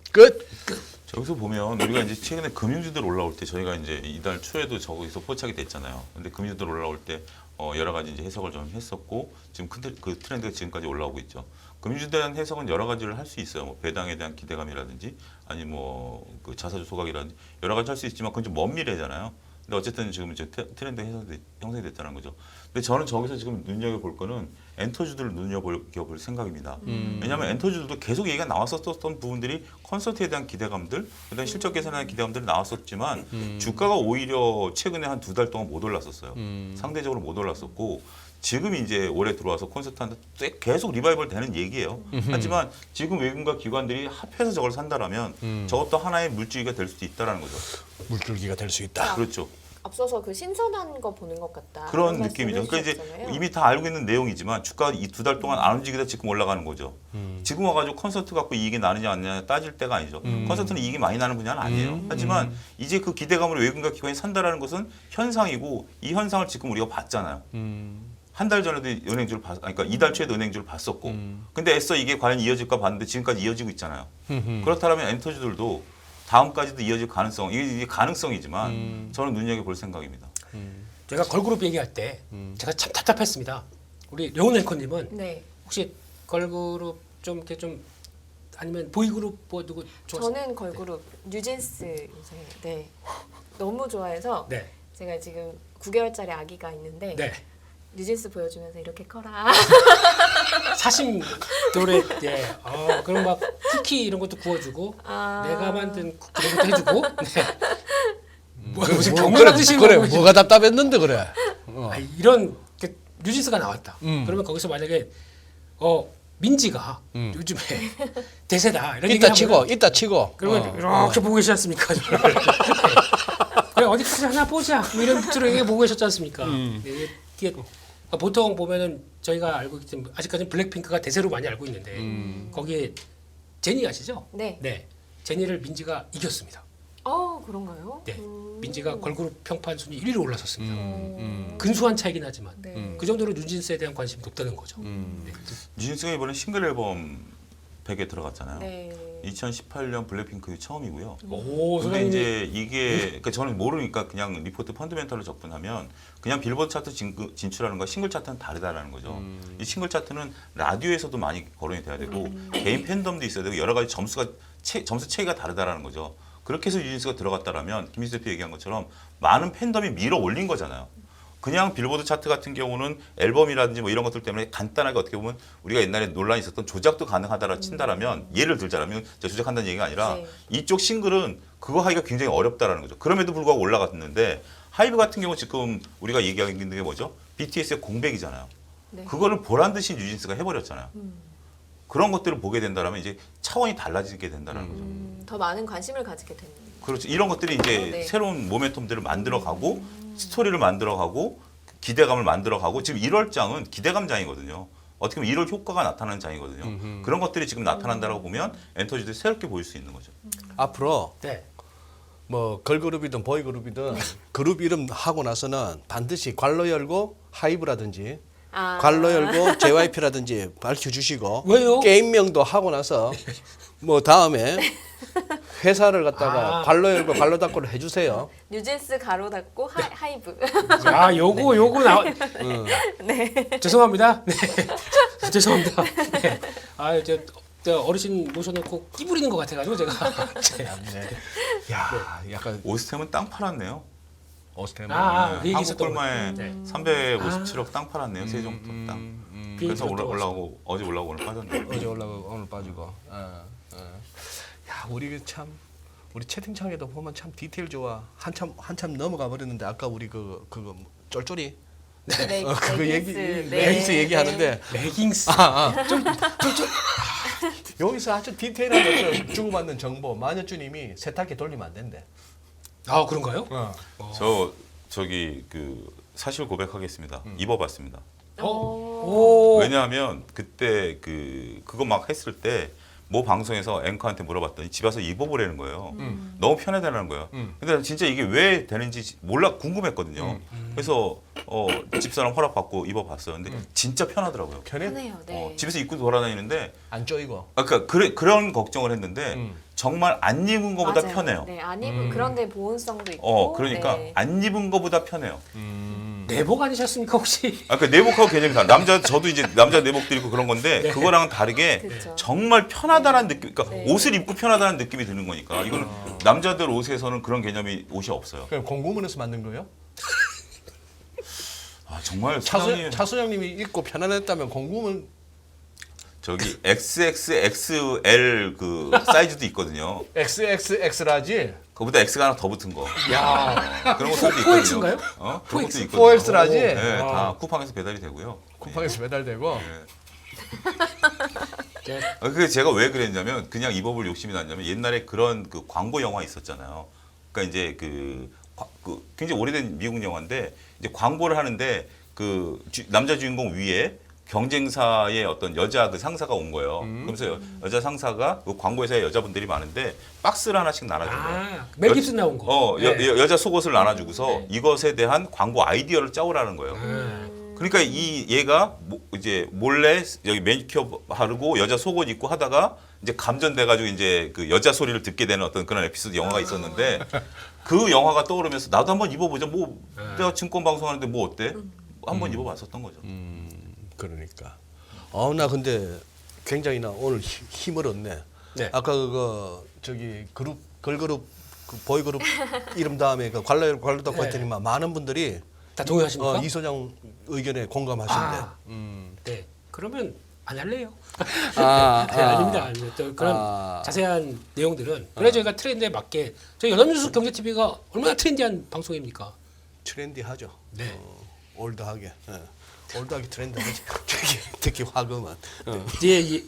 Speaker 4: 저기서 보면 우리가 이제 최근에 금융주들 올라올 때 저희가 이제 이달 초에도 저기서 포착이 됐잖아요. 근데 금융주들 올라올 때 여러 가지 이제 해석을 좀 했었고 지금 그 트렌드가 지금까지 올라오고 있죠. 금융주에 대한 해석은 여러 가지를 할 수 있어요. 뭐 배당에 대한 기대감이라든지 아니 뭐 그 자사주 소각이라든지 여러 가지 할 수 있지만 그건 좀 먼 미래잖아요. 근데 어쨌든 지금 이제 트렌드 형성이 됐다는 거죠. 근데 저는 저기서 지금 눈여겨볼 거는 엔터주들을 눈여겨볼 생각입니다. 왜냐하면 엔터주들도 계속 얘기가 나왔었던 부분들이 컨설트에 대한 기대감들, 그다음에 실적 개선에 대한 기대감들이 나왔었지만 주가가 오히려 최근에 한 2달 동안 못 올랐었어요. 상대적으로 못 올랐었고 지금 이제 올해 들어와서 콘서트한테 계속 리바이벌 되는 얘기예요. 하지만 지금 외국인과 기관들이 합해서 저걸 산다라면 저것도 하나의 물줄기가 될 수도 있다라는 거죠.
Speaker 1: 물줄기가 될 수 있다.
Speaker 4: 그렇죠.
Speaker 3: 앞서서 그 신선한 거 보는 것 같다.
Speaker 4: 그런 느낌이죠. 그러니까 이제 이미 다 알고 있는 내용이지만 주가가 이 2달 동안 안 움직이다 지금 올라가는 거죠. 지금 와가지고 콘서트 갖고 이익이 나느냐 안 나느냐 따질 때가 아니죠. 콘서트는 이익이 많이 나는 분야는 아니에요. 하지만 이제 그 기대감으로 외국인과 기관이 산다라는 것은 현상이고 이 현상을 지금 우리가 봤잖아요. 한 달 전에도 은행주를 그러니까 이달 초에도 은행주를 봤었고 근데 애써 이게 과연 이어질까 봤는데 지금까지 이어지고 있잖아요. 그렇다면 엔터주들도 다음까지도 이어질 가능성, 이게 가능성이지만 저는 눈여겨볼 생각입니다.
Speaker 2: 제가 걸그룹 얘기할 때 제가 참 답답했습니다. 우리 려운 앵커님은
Speaker 3: 네.
Speaker 2: 혹시 걸그룹 좀 이렇게 좀 아니면 보이그룹 뭐 누구 좋아하세요?
Speaker 3: 저는 걸그룹 뉴진스 요새 네 너무 좋아해서
Speaker 2: 네.
Speaker 3: 제가 지금 9개월짜리 아기가 있는데
Speaker 2: 네.
Speaker 3: 뉴진스 보여주면서 이렇게 커라.
Speaker 2: 사심 노래 예. 그럼 막 쿠키 이런 것도 구워주고 내가 만든 쿠키 이런 것도 해주고 네. 뭐 무슨 경멸하듯이
Speaker 1: 그래
Speaker 2: 그러고
Speaker 1: 뭐가 답답했는데 그래.
Speaker 2: 이런 뉴진스가 나왔다. 그러면 거기서 만약에 민지가 요즘에 대세다 이런
Speaker 1: 이따
Speaker 2: 얘기하면
Speaker 1: 이따 치고.
Speaker 2: 그러면 이렇게 보고 계시지 않습니까? 그래 어디까지 하나 보자 뭐 이런 뜻으로 얘기 보고 계셨지 않습니까? 이게 보통 보면은 저희가 알고 있기 때문에 아직까지는 블랙핑크가 대세로 많이 알고 있는데 거기에 제니 아시죠?
Speaker 3: 네.
Speaker 2: 네. 제니를 민지가 이겼습니다.
Speaker 3: 그런가요?
Speaker 2: 네, 민지가 걸그룹 평판 순위 1위로 올라섰습니다.
Speaker 3: 음.
Speaker 2: 근소한 차이긴 하지만
Speaker 3: 네.
Speaker 2: 그 정도로 뉴진스에 대한 관심이 높다는 거죠. 네.
Speaker 4: 뉴진스가 이번에 싱글 앨범 100에 들어갔잖아요.
Speaker 3: 네.
Speaker 4: 2018년 블랙핑크 처음이고요.
Speaker 2: 오,
Speaker 4: 근데
Speaker 2: 소장님.
Speaker 4: 이제 이게 그러니까 저는 모르니까 그냥 리포트 펀더멘털을 접근하면 그냥 빌보드 차트 진출하는 거 싱글 차트는 다르다라는 거죠. 이 싱글 차트는 라디오에서도 많이 거론이 돼야 되고 개인 팬덤도 있어야 되고 여러 가지 점수 체계가 다르다라는 거죠. 그렇게 해서 뉴진스가 들어갔다라면 김희수 대표 얘기한 것처럼 많은 팬덤이 밀어 올린 거잖아요. 그냥 빌보드 차트 같은 경우는 앨범이라든지 뭐 이런 것들 때문에 간단하게 어떻게 보면 우리가 옛날에 논란이 있었던 조작도 가능하다라 친다라면 예를 들자면 조작한다는 얘기가 아니라
Speaker 3: 네.
Speaker 4: 이쪽 싱글은 그거 하기가 굉장히 어렵다라는 거죠. 그럼에도 불구하고 올라갔는데 하이브 같은 경우 지금 우리가 얘기하고 있는 게 뭐죠? BTS의 공백이잖아요.
Speaker 3: 네.
Speaker 4: 그거를 보란 듯이 뉴진스가 해버렸잖아요. 그런 것들을 보게 된다라면 이제 차원이 달라지게 된다라는 거죠.
Speaker 3: 더 많은 관심을 가지게 되는.
Speaker 4: 그렇죠. 이런 것들이 이제
Speaker 3: 네.
Speaker 4: 새로운 모멘텀들을 만들어가고 스토리를 만들어가고 기대감을 만들어가고 지금 1월 장은 기대감 장이거든요. 어떻게 보면 1월 효과가 나타나는 장이거든요. 그런 것들이 지금 나타난다고 보면 엔터지들이 새롭게 보일 수 있는 거죠.
Speaker 1: 앞으로
Speaker 2: 네.
Speaker 1: 뭐 걸그룹이든 보이그룹이든 그룹 이름 하고 나서는 반드시 괄로 열고 하이브라든지 괄로 열고 JYP라든지 밝혀주시고
Speaker 2: 왜요?
Speaker 1: 게임명도 하고 나서 뭐 다음에 회사를 갖다가 괄로 열고 괄로 닫고를 해주세요.
Speaker 3: 뉴진스 가로 닫고 하이브.
Speaker 2: 아, 요거 나. 죄송합니다. 네. 죄송합니다. 네. 아, 이제 어르신 모셔놓고 끼부리는 것 같아가지고 제가. 네.
Speaker 1: 야, 약간
Speaker 4: 오스템은 땅 팔았네요.
Speaker 1: 오스템.
Speaker 2: 그 얘기 있었던 것
Speaker 4: 한국골마에
Speaker 2: 같아요.
Speaker 4: 357억 땅 팔았네요. 세종도 땅. 그래서 올라오고 어제 올라오고 오늘 빠졌네요.
Speaker 1: 어제 올라가고 오늘 빠지고. 야, 우리 채팅창에도 보면 참 디테일 좋아. 한참 넘어가 버렸는데 아까 우리 그거 쫄쫄이
Speaker 3: 네,
Speaker 1: 그거 얘기
Speaker 3: 레깅스.
Speaker 1: 레깅스 얘기하는데
Speaker 2: 레깅스.
Speaker 1: 좀 여기서 아주 디테일한 것들 주고받는 정보 마녀주님이 세탁기 돌리면 안 된대.
Speaker 2: 아, 그런가요?
Speaker 4: 저기 그 사실 고백하겠습니다. 입어봤습니다.
Speaker 2: 오.
Speaker 4: 왜냐하면 그때 그거 막 했을 때 모 방송에서 앵커한테 물어봤더니 집 와서 입어보라는 거예요. 너무 편하다는 거예요. 근데 진짜 이게 왜 되는지 궁금했거든요. 그래서 집사람 허락받고 입어봤어요. 근데 진짜 편하더라고요.
Speaker 3: 편해요. 네.
Speaker 4: 집에서 입고 돌아다니는데
Speaker 1: 안 쪼이고.
Speaker 4: 아까 그런 걱정을 했는데 정말 안 입은 것보다
Speaker 3: 맞아요.
Speaker 4: 편해요.
Speaker 3: 네, 안 입은 그런데 보온성도 있고.
Speaker 4: 그러니까
Speaker 3: 네.
Speaker 4: 안 입은 것보다 편해요.
Speaker 2: 내복 아니셨습니까 혹시?
Speaker 4: 그 내복하고 개념이 다 저도 이제 남자 내복도 입고 그런 건데 그거랑은 다르게
Speaker 3: 그쵸.
Speaker 4: 정말 편하다라는 느낌. 그러니까
Speaker 3: 네.
Speaker 4: 옷을 입고 편하다는 느낌이 드는 거니까 이거는 남자들 옷에서는 그런 개념이 옷이 없어요.
Speaker 1: 그럼 공구문에서 만든 거요?
Speaker 4: 아 정말 차선이
Speaker 1: 차수장님이 입고 편안했다면 공구문
Speaker 4: 저기 XXXL 그 사이즈도 있거든요.
Speaker 1: XXX라지.
Speaker 4: 그거보다 X가 하나 더 붙은 거.
Speaker 2: 야.
Speaker 4: 그런 것도 있거든요.
Speaker 2: 4X인가요?
Speaker 4: 그런 것도 있거든요.
Speaker 1: 4X라지.
Speaker 4: 네, 다 쿠팡에서 배달이 되고요.
Speaker 1: 쿠팡에서 배달되고.
Speaker 4: 그게 제가 왜 그랬냐면 그냥 입어볼 욕심이 났냐면 옛날에 그런 그 광고 영화 있었잖아요. 그러니까 이제 그 굉장히 오래된 미국 영화인데 이제 광고를 하는데 그 남자 주인공 위에 경쟁사의 어떤 여자 그 상사가 온 거예요. 그러면서 여자 상사가 그 광고회사에 여자분들이 많은데 박스를 하나씩 나눠준 거예요.
Speaker 2: 멜 깁슨 나온 거. 네.
Speaker 4: 여자 속옷을 나눠주고서 이것에 대한 광고 아이디어를 짜오라는 거예요. 그러니까 얘가 이제 몰래 여기 매니큐어 바르고 여자 속옷 입고 하다가 이제 감전돼가지고 이제 그 여자 소리를 듣게 되는 어떤 그런 에피소드 영화가 있었는데 그 영화가 떠오르면서 나도 한번 입어보자. 뭐 내가 증권 방송하는데 뭐 어때? 한번 입어봤었던 거죠.
Speaker 1: 그러니까. 나 근데 굉장히 나 오늘 힘을 얻네.
Speaker 2: 네.
Speaker 1: 아까 저기 걸그룹 보이그룹 이름 다음에 그 괄로 닫고
Speaker 2: 네.
Speaker 1: 했더니 많은 분들이
Speaker 2: 다 동의하십니까?
Speaker 1: 이 소장 의견에 공감하신대.
Speaker 2: 네. 그러면 안 할래요. 네,
Speaker 1: 아닙니다.
Speaker 2: 아닙니다. 또 그런 자세한 내용들은 그래 저희가 트렌드에 맞게 저희 연합뉴스 경제TV가 얼마나 트렌디한 방송입니까?
Speaker 1: 트렌디하죠.
Speaker 2: 네.
Speaker 1: 올드하게. 올드하게 트렌드하지. 특히 화금은.
Speaker 2: 예.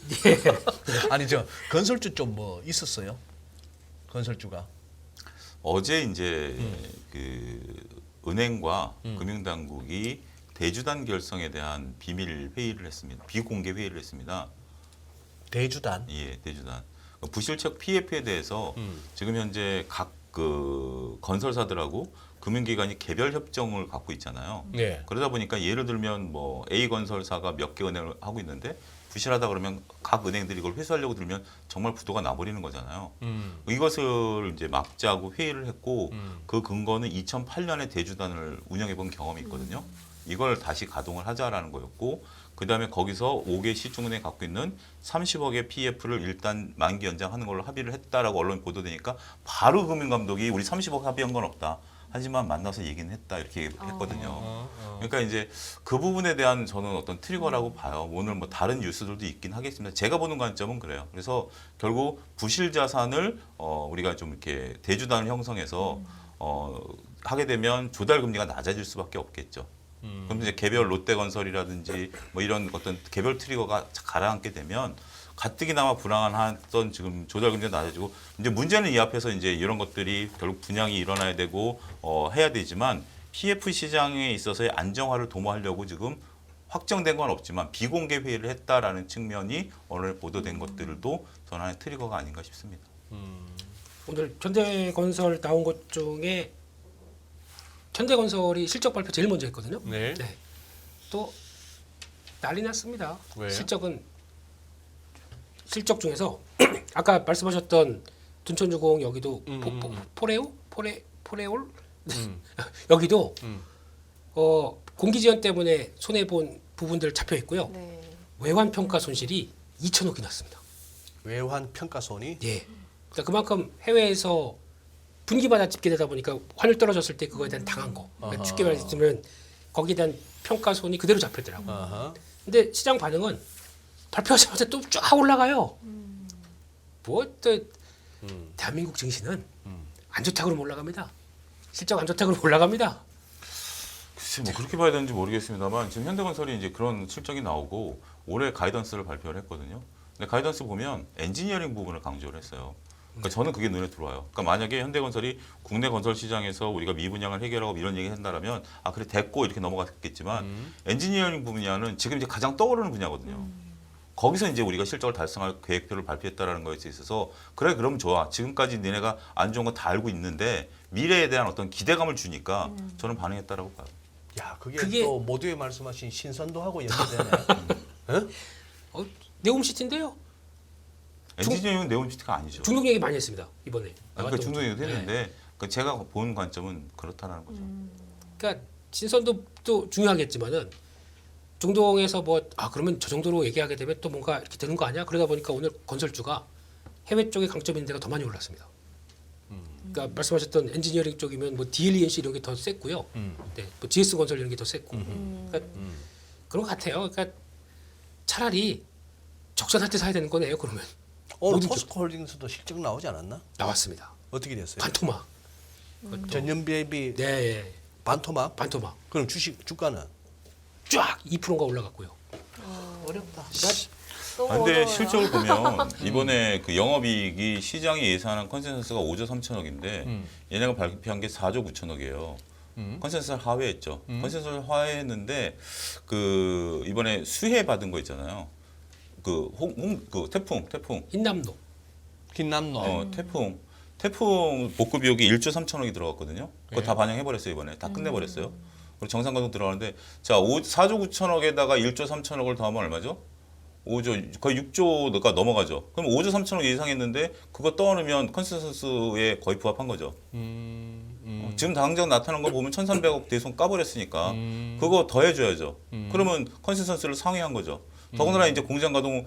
Speaker 1: 아니 저 건설주 좀 뭐 있었어요? 건설주가.
Speaker 4: 어제 이제 그 은행과 금융당국이 대주단 결성에 대한 비밀 회의를 했습니다. 비공개 회의를 했습니다.
Speaker 1: 대주단.
Speaker 4: 예, 대주단. 부실책 PF에 대해서 지금 현재 각 그 건설사들하고 금융기관이 개별 협정을 갖고 있잖아요.
Speaker 1: 네.
Speaker 4: 그러다 보니까 예를 들면 뭐 A 건설사가 몇 개 은행을 하고 있는데 부실하다 그러면 각 은행들이 이걸 회수하려고 들면 정말 부도가 나버리는 거잖아요. 이것을 이제 막자고 회의를 했고 그 근거는 2008년에 대주단을 운영해 본 경험이 있거든요. 이걸 다시 가동을 하자라는 거였고 그다음에 거기서 5개 시중은행이 갖고 있는 30억의 PF를 일단 만기 연장하는 걸로 합의를 했다라고 언론에 보도되니까 바로 금융감독이 우리 30억 합의한 건 없다. 하지만 만나서 얘기는 했다 이렇게 했거든요. 그러니까 이제 그 부분에 대한 저는 어떤 트리거라고 봐요. 오늘 뭐 다른 뉴스들도 있긴 하겠습니다. 제가 보는 관점은 그래요. 그래서 결국 부실 자산을 우리가 좀 이렇게 대주단을 형성해서 하게 되면 조달 금리가 낮아질 수밖에 없겠죠. 그럼 이제 개별 롯데건설이라든지 뭐 이런 어떤 개별 트리거가 가라앉게 되면 가뜩이나마 불안한 지금 조달 금리가 낮아지고 이제 문제는 이 앞에서 이제 이런 것들이 결국 분양이 일어나야 되고 해야 되지만 PF 시장에 있어서의 안정화를 도모하려고 지금 확정된 건 없지만 비공개 회의를 했다라는 측면이 오늘 보도된 것들도 저는 하나의 트리거가 아닌가 싶습니다.
Speaker 2: 오늘 현대건설 나온 것 중에 현대건설이 실적 발표 제일 먼저 했거든요.
Speaker 1: 네.
Speaker 2: 또 난리 났습니다.
Speaker 1: 왜요?
Speaker 2: 실적 중에서 아까 말씀하셨던 둔천주공 여기도 포레올 여기도 공기 지연 때문에 손해 본 부분들 잡혀 있고요.
Speaker 3: 네.
Speaker 2: 외환 평가 손실이 2천억이 났습니다.
Speaker 1: 외환 평가손이
Speaker 2: 예. 그러니까 그만큼 해외에서 분기마다 집계되다 보니까 환율 떨어졌을 때 그거에 대한 당한 거. 그러니까 쉽게 말해주면 거기에 대한 평가손이 그대로 잡혔더라고요.
Speaker 1: 아하.
Speaker 2: 근데 시장 반응은 발표하자마자 또 쫙 올라가요. 뭐 또 대한민국 증시는 안 좋다고 그러면 올라갑니다. 실적 안 좋다고 그러면 올라갑니다.
Speaker 4: 글쎄 뭐 그렇게 봐야 되는지 모르겠습니다만 지금 현대건설이 이제 그런 실적이 나오고 올해 가이던스를 발표를 했거든요. 근데 가이던스 보면 엔지니어링 부분을 강조를 했어요. 그러니까 저는 그게 눈에 들어와요. 그러니까 만약에 현대건설이 국내 건설 시장에서 우리가 미분양을 해결하고 이런 얘기 한다라면 아 그래 됐고 이렇게 넘어갔겠지만 엔지니어링 분야는 지금 이제 가장 떠오르는 분야거든요. 거기서 이제 우리가 실적을 달성할 계획표를 발표했다라는 거에 있어서 그래 그러면 좋아. 지금까지 니네가 안 좋은 거 다 알고 있는데 미래에 대한 어떤 기대감을 주니까 저는 반응했다라고 봐요.
Speaker 1: 야
Speaker 2: 그게-
Speaker 1: 또 모두에 말씀하신 신선도하고 연계되네. 응?
Speaker 2: 네옴시티인데요.
Speaker 4: 엔지니어링은 네온시티가 아니죠.
Speaker 2: 중동 얘기 많이 했습니다. 이번에.
Speaker 4: 그러니까
Speaker 2: 나왔던
Speaker 4: 중동 얘기도
Speaker 2: 거. 네.
Speaker 4: 했는데 그 제가 본 관점은 그렇다는 거죠.
Speaker 2: 그러니까 신선도도 중요하겠지만은 중동에서 뭐 그러면 저 정도로 얘기하게 되면 또 뭔가 이렇게 되는 거 아니야? 그러다 보니까 오늘 건설주가 해외 쪽에 강점 있는 데가 더 많이 올랐습니다. 그러니까 말씀하셨던 엔지니어링 쪽이면 뭐 DLENC 이런 게 더 셌고요. 네, 뭐 GS 건설 이런 게 더 셌고. 그러니까 그런 것 같아요. 그러니까 차라리 적절할 때 사야 되는 거네요. 그러면
Speaker 1: 오늘
Speaker 2: 모든
Speaker 1: 포스코홀딩스도 실적 나오지 않았나?
Speaker 2: 나왔습니다.
Speaker 1: 어떻게 됐어요?
Speaker 2: 반토막.
Speaker 1: 전년비비
Speaker 2: 네, 예.
Speaker 1: 반토막?
Speaker 2: 반토막.
Speaker 1: 그럼 주가는
Speaker 2: 쫙 2%가 올라갔고요.
Speaker 1: 어렵다.
Speaker 3: 너무
Speaker 4: 근데
Speaker 3: 어려워요.
Speaker 4: 실적을 보면 이번에 그 영업이익이 시장이 예상한 컨센서스가 5조 3천억인데 얘네가 발표한 게 4조 9천억이에요. 컨센서스 하회했죠. 컨센서스 하회했는데 그 이번에 수혜 받은 거 있잖아요. 그 태풍
Speaker 2: 흰남노.
Speaker 1: 긴남로.
Speaker 4: 태풍 복구 비용이 1조 3천억이 들어갔거든요. 그거 다 반영해 버렸어요 이번에. 다 끝내 버렸어요. 그리고 정상가동 들어가는데 자 4조 9천억에다가 1조 3천억을 더하면 얼마죠? 5조 거의 6조가 넘어가죠. 그럼 5조 3천억 예상했는데 그거 떠안으면 컨센서스에 거의 부합한 거죠. 지금 당장 나타난 거 보면 1,300억 대손 까버렸으니까 그거 더해줘야죠. 그러면 컨센서스를 상회한 거죠. 더군다나 이제 공장 가동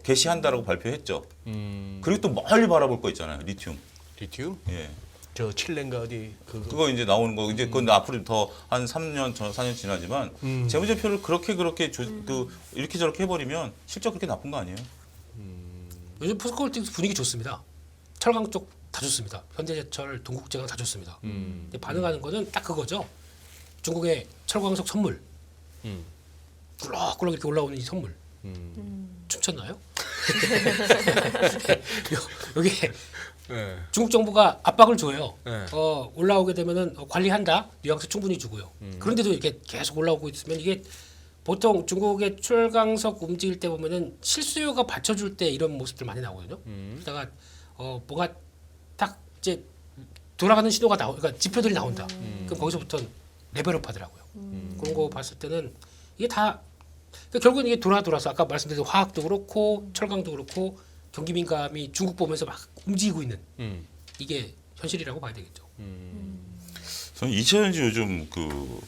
Speaker 4: 개시한다라고 발표했죠. 그리고 또 멀리 바라볼 거 있잖아요. 리튬.
Speaker 1: 리튬?
Speaker 4: 예.
Speaker 1: 저 칠레인가 어디
Speaker 4: 그거 이제 나오는 거 이제 그건 앞으로 더 한 3년 4년 지나지만 재무제표를 그렇게 이렇게 저렇게 해버리면 실적 그렇게 나쁜 거 아니에요?
Speaker 2: 요즘 포스코홀딩스 분위기 좋습니다. 철강 쪽 다 좋습니다. 현대제철, 동국제강 다 좋습니다. 근데 반응하는 거는 딱 그거죠. 중국의 철광석 선물. 꿀럭꿀럭 이렇게 올라오는 이 선물. 춤췄나요? 여기
Speaker 1: 네.
Speaker 2: 중국 정부가 압박을 줘요.
Speaker 1: 네.
Speaker 2: 올라오게 되면은 관리한다. 뉘앙스 충분히 주고요. 그런데도 이렇게 계속 올라오고 있으면 이게 보통 중국의 철강석 움직일 때 보면은 실수요가 받쳐줄 때 이런 모습들 많이 나오거든요. 그러다가 뭐가 딱 이제 돌아가는 신호가 그러니까 지표들이 나온다. 그럼 거기서부터 레벨업 하더라고요. 그런 거 봤을 때는 이게 다 그러니까 결국은 이게 돌아서 아까 말씀드린 화학도 그렇고 철강도 그렇고 경기 민감이 중국 보면서 막 움직이고 있는 이게 현실이라고 봐야 되겠죠.
Speaker 4: 저는 2차전지 요즘 그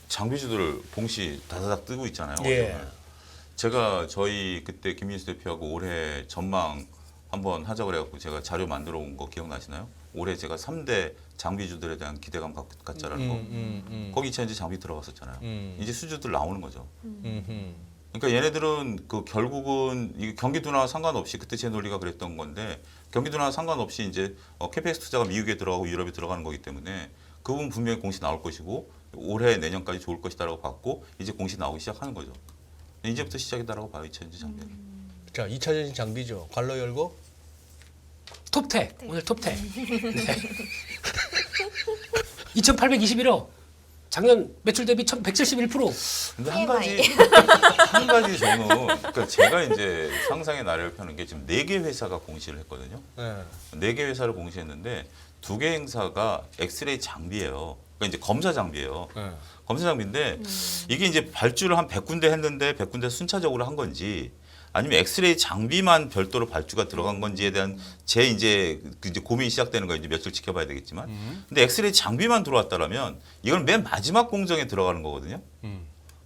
Speaker 4: 장비주들 봉시 다다닥 뜨고 있잖아요.
Speaker 1: 예.
Speaker 4: 제가 저희 그때 김민수 대표하고 올해 전망 한번 하자 그래갖고 제가 자료 만들어 온 거 기억나시나요? 올해 제가 3대 장비주들에 대한 기대감 갖자라는 거. 거기 2차전지 장비 들어갔었잖아요. 이제 수주들 나오는 거죠. 그러니까 얘네들은 그 결국은 이 경기 둔화와 상관없이 그때 제 논리가 그랬던 건데 경기 둔화와 상관없이 이제 캐펙스 투자가 미국에 들어가고 유럽에 들어가는 거기 때문에 그 부분 분명히 공시 나올 것이고 올해 내년까지 좋을 것이다라고 봤고 이제 공시 나오기 시작하는 거죠. 이제부터 시작이다라고 봐요. 2차전지 장비는.
Speaker 1: 자, 2차전지 장비죠. 관로 열고
Speaker 2: 톱10 오늘 톱10 네. 2821억 작년 매출 대비 1171%.
Speaker 4: 근데
Speaker 3: TMI.
Speaker 4: 한 가지 저는 그러니까 제가 이제 상상의 나래를 펴는 게 지금 4개 회사가 공시를 했거든요.
Speaker 1: 네.
Speaker 4: 4개 회사를 공시했는데 2개 행사가 엑스레이 장비예요. 그러니까 이제 검사 장비예요.
Speaker 1: 네.
Speaker 4: 검사 장비인데 이게 이제 발주를 한 100군데 했는데 100군데 순차적으로 한 건지 아니면 엑스레이 장비만 별도로 발주가 들어간 건지에 대한 제 이제 고민이 시작되는 거 이제 며칠 지켜봐야 되겠지만 근데 엑스레이 장비만 들어왔다라면 이건 맨 마지막 공정에 들어가는 거거든요.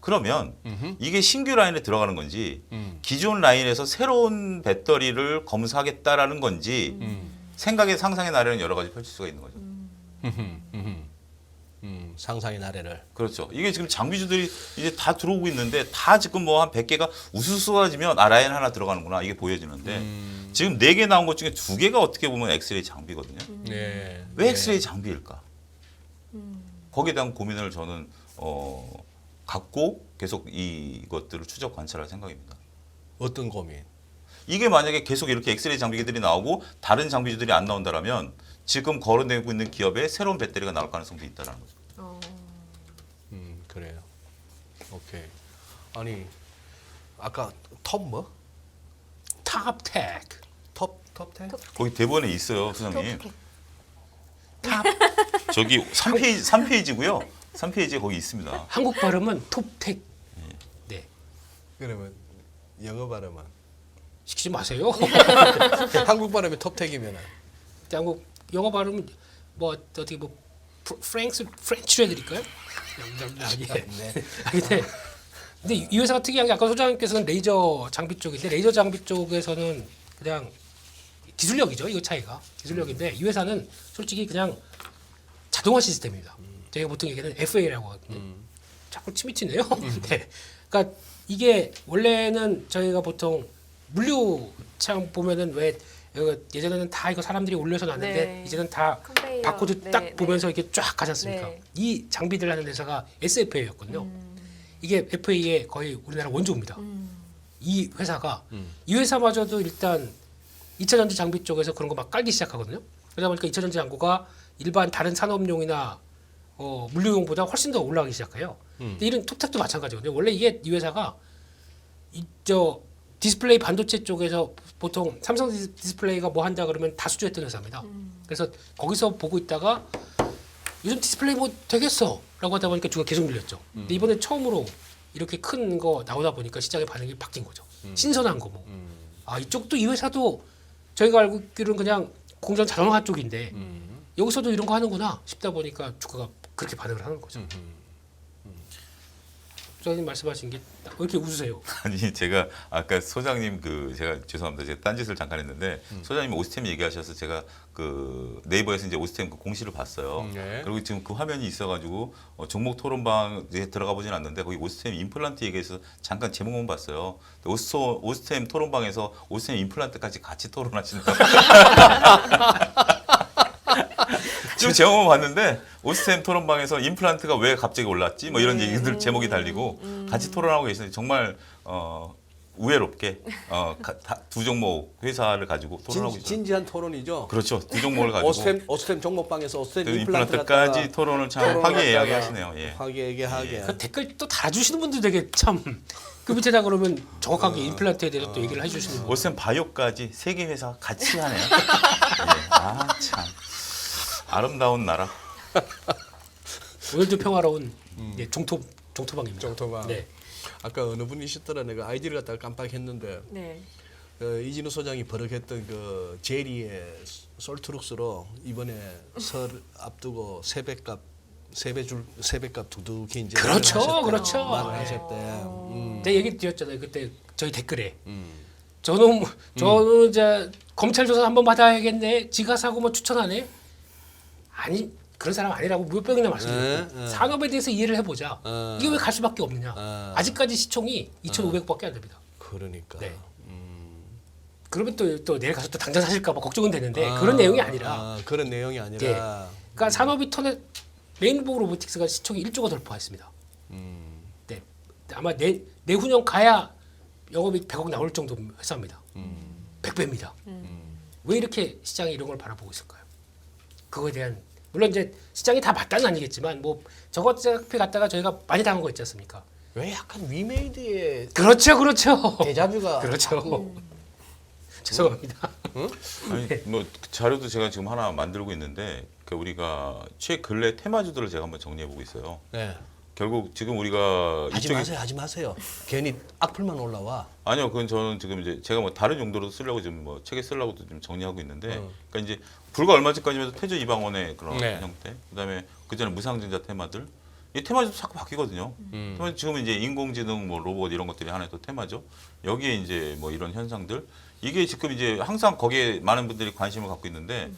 Speaker 4: 그러면 이게 신규 라인에 들어가는 건지 기존 라인에서 새로운 배터리를 검사하겠다라는 건지 생각의 상상의 나래는 여러 가지 펼칠 수가 있는 거죠.
Speaker 1: 상상의 나래를.
Speaker 4: 그렇죠. 이게 지금 장비주들이 이제 다 들어오고 있는데 다 지금 뭐 한 100개가 우수수 쏟아지면 라인 하나 들어가는구나 이게 보여지는데 지금 4개 나온 것 중에 2개가 어떻게 보면 엑스레이 장비거든요.
Speaker 1: 네.
Speaker 4: 왜 엑스레이 장비일까? 거기에 대한 고민을 저는 갖고 계속 이것들을 추적 관찰할 생각입니다.
Speaker 1: 어떤 고민?
Speaker 4: 이게 만약에 계속 이렇게 엑스레이 장비들이 나오고 다른 장비주들이 안 나온다라면 지금 거론되고 있는 기업에 새로운 배터리가 나올 가능성도 있다는 거죠.
Speaker 1: 그래요. 오케이. 아니 아까 톱 뭐?
Speaker 2: 탑텍
Speaker 1: 톱10?
Speaker 4: 거기 대본에 있어요, 수장님.
Speaker 3: 톱10.
Speaker 2: 탑
Speaker 4: 저기 3페이지고요. 3페이지에 거기 있습니다.
Speaker 2: 한국 발음은 톱텍. 네.
Speaker 1: 그러면 영어 발음은
Speaker 2: 시키지 마세요.
Speaker 1: 한국 발음이 톱10이면은
Speaker 2: 한국 영어 발음은 뭐 어떻게 뭐 프렌치로 해드릴까요? 예. 근데 이 회사가 특이한 게 아까 소장님께서는 레이저 장비 쪽인데 레이저 장비 쪽에서는 그냥 기술력이죠. 이거 차이가 기술력인데 이 회사는 솔직히 그냥 자동화 시스템입니다. 저희가 보통 얘기하는 FA라고 하거든요. 자꾸 침이 튀네요. 네. 그러니까 이게 원래는 저희가 보통 물류 참 보면은 왜 예전에는 다 이거 사람들이 올려서 놨는데
Speaker 3: 네.
Speaker 2: 이제는 다
Speaker 3: 컨베이어.
Speaker 2: 바코드
Speaker 3: 네,
Speaker 2: 딱
Speaker 3: 네.
Speaker 2: 보면서 이렇게 쫙 가지 않습니까?
Speaker 3: 네.
Speaker 2: 이 장비들 하는 회사가 SFA였거든요. 이게 FA의 거의 우리나라 원조입니다. 이 회사가 이 회사마저도 일단 2차 전지 장비 쪽에서 그런 거 막 깔기 시작하거든요. 그러다 보니까 2차 전지 장고가 일반 다른 산업용이나 물류용보다 훨씬 더 올라가기 시작해요. 근데 이런 톱텍도 마찬가지거든요. 원래 이게 이 회사가 디스플레이 반도체 쪽에서 보통 삼성 디스플레이가 뭐 한다 그러면 다 수주했던 회사입니다. 그래서 거기서 보고 있다가 요즘 디스플레이 뭐 되겠어 라고 하다 보니까 주가 계속 밀렸죠. 근데 이번에 처음으로 이렇게 큰 거 나오다 보니까 시장의 반응이 바뀐 거죠. 신선한 거 뭐. 아 이쪽도 이 회사도 저희가 알고 있기로는 그냥 공장 자동화 쪽인데 여기서도 이런 거 하는구나 싶다 보니까 주가가 그렇게 반응을 하는 거죠. 소장님 말씀하신 게 왜 이렇게 웃으세요?
Speaker 4: 아니 제가 아까 소장님 제가 죄송합니다. 제가 딴짓을 잠깐 했는데 소장님 오스템 얘기하셔서 제가 그 네이버에서 이제 오스템 그 공시를 봤어요.
Speaker 1: 네.
Speaker 4: 그리고 지금 그 화면이 있어가지고 종목 토론방에 들어가 보진 않는데 거기 오스템 임플란트 얘기해서 잠깐 제목만 봤어요. 오스템 토론방에서 오스템 임플란트까지 같이 토론하시는 거. 지금 제목만 봤는데 오스템 토론방에서 임플란트가 왜 갑자기 올랐지? 뭐 이런 얘기들 제목이 달리고 같이 토론하고 계시는데 정말 우애롭게 두 종목 회사를 가지고 토론하고 있어요.
Speaker 1: 진지한 토론이죠.
Speaker 4: 그렇죠. 두 종목을 가지고
Speaker 1: 오스템 종목방에서 오스템
Speaker 4: 그
Speaker 1: 임플란트까지
Speaker 4: 임플란트까지 토론을 참 화기애애하게 하시네요. 예.
Speaker 1: 화기애애하게.
Speaker 2: 그 댓글 또 달아주시는 분들 되게 참 그 밑에다 그러면 정확하게 임플란트에 대해서 또 얘기를 해주시는 분.
Speaker 4: 오스템 바이오까지 세 개 회사 같이 하네요. 예. 아 참. 아름다운 나라.
Speaker 2: 오늘도 평화로운 예, 종토방입니다.
Speaker 1: 정토방.
Speaker 2: 네.
Speaker 1: 아까 어느 분이셨더라 내가 아이디를 갖다가 깜빡했는데
Speaker 3: 네.
Speaker 1: 이진우 소장이 버럭했던 그 제리의 솔트룩스로 이번에 설 앞두고 세뱃값 두둑히 이제
Speaker 2: 그렇죠,
Speaker 1: 말을 하셨대.
Speaker 2: 그렇죠.
Speaker 1: 말을 하셨대.
Speaker 2: 제가 얘기 드렸잖아요. 그때 저희 댓글에 저는 이제 검찰 조사 한번 받아야겠네. 지가 사고 뭐 추천하네. 아니 그런 사람 아니라고 몇 번이나 말씀드렸고 산업에 대해서 이해를 해보자. 이게 왜 갈 수밖에 없느냐. 아직까지 시총이 2,500밖에 안 됩니다.
Speaker 1: 그러니까.
Speaker 2: 네. 그러면 또 내일 가서 또 당장 사실까봐 걱정은 되는데 그런 내용이 아니라.
Speaker 1: 그런 내용이 아니라.
Speaker 2: 예. 그러니까 산업인터넷 메인보그 로보틱스가 시총이 1조가 돌파했습니다. 네. 아마 내후년 가야 영업이익 100억 나올 정도 회사입니다. 100배입니다. 왜 이렇게 시장이 이런 걸 바라보고 있을까요? 그거에 대한 물론 이제 시장이 다 맞다는 아니겠지만 뭐 저거 어차피 갖다가 저희가 많이 당한 거 있지 않습니까?
Speaker 1: 왜 약간 위메이드의
Speaker 2: 그렇죠.
Speaker 1: 대자뷰가
Speaker 2: 그렇죠. 죄송합니다.
Speaker 4: 아니 뭐 자료도 제가 지금 하나 만들고 있는데 그 우리가 최근래 테마주들을 제가 한번 정리해 보고 있어요.
Speaker 1: 네.
Speaker 4: 결국 지금 우리가
Speaker 1: 하지 마세요. 괜히 악플만 올라와.
Speaker 4: 아니요, 그건 저는 지금 이제 제가 뭐 다른 용도로 쓰려고 지금 뭐 책에 쓰려고도 좀 정리하고 있는데, 그러니까 이제 불과 얼마 전까지만 해도 태조 이방원의 그런
Speaker 1: 네.
Speaker 4: 형태, 그다음에 그전에 무상증자 테마들, 이 테마도 자꾸 바뀌거든요. 테마 지금은 이제 인공지능, 뭐 로봇 이런 것들이 하나의 또 테마죠. 여기에 이제 뭐 이런 현상들, 이게 지금 이제 항상 거기에 많은 분들이 관심을 갖고 있는데,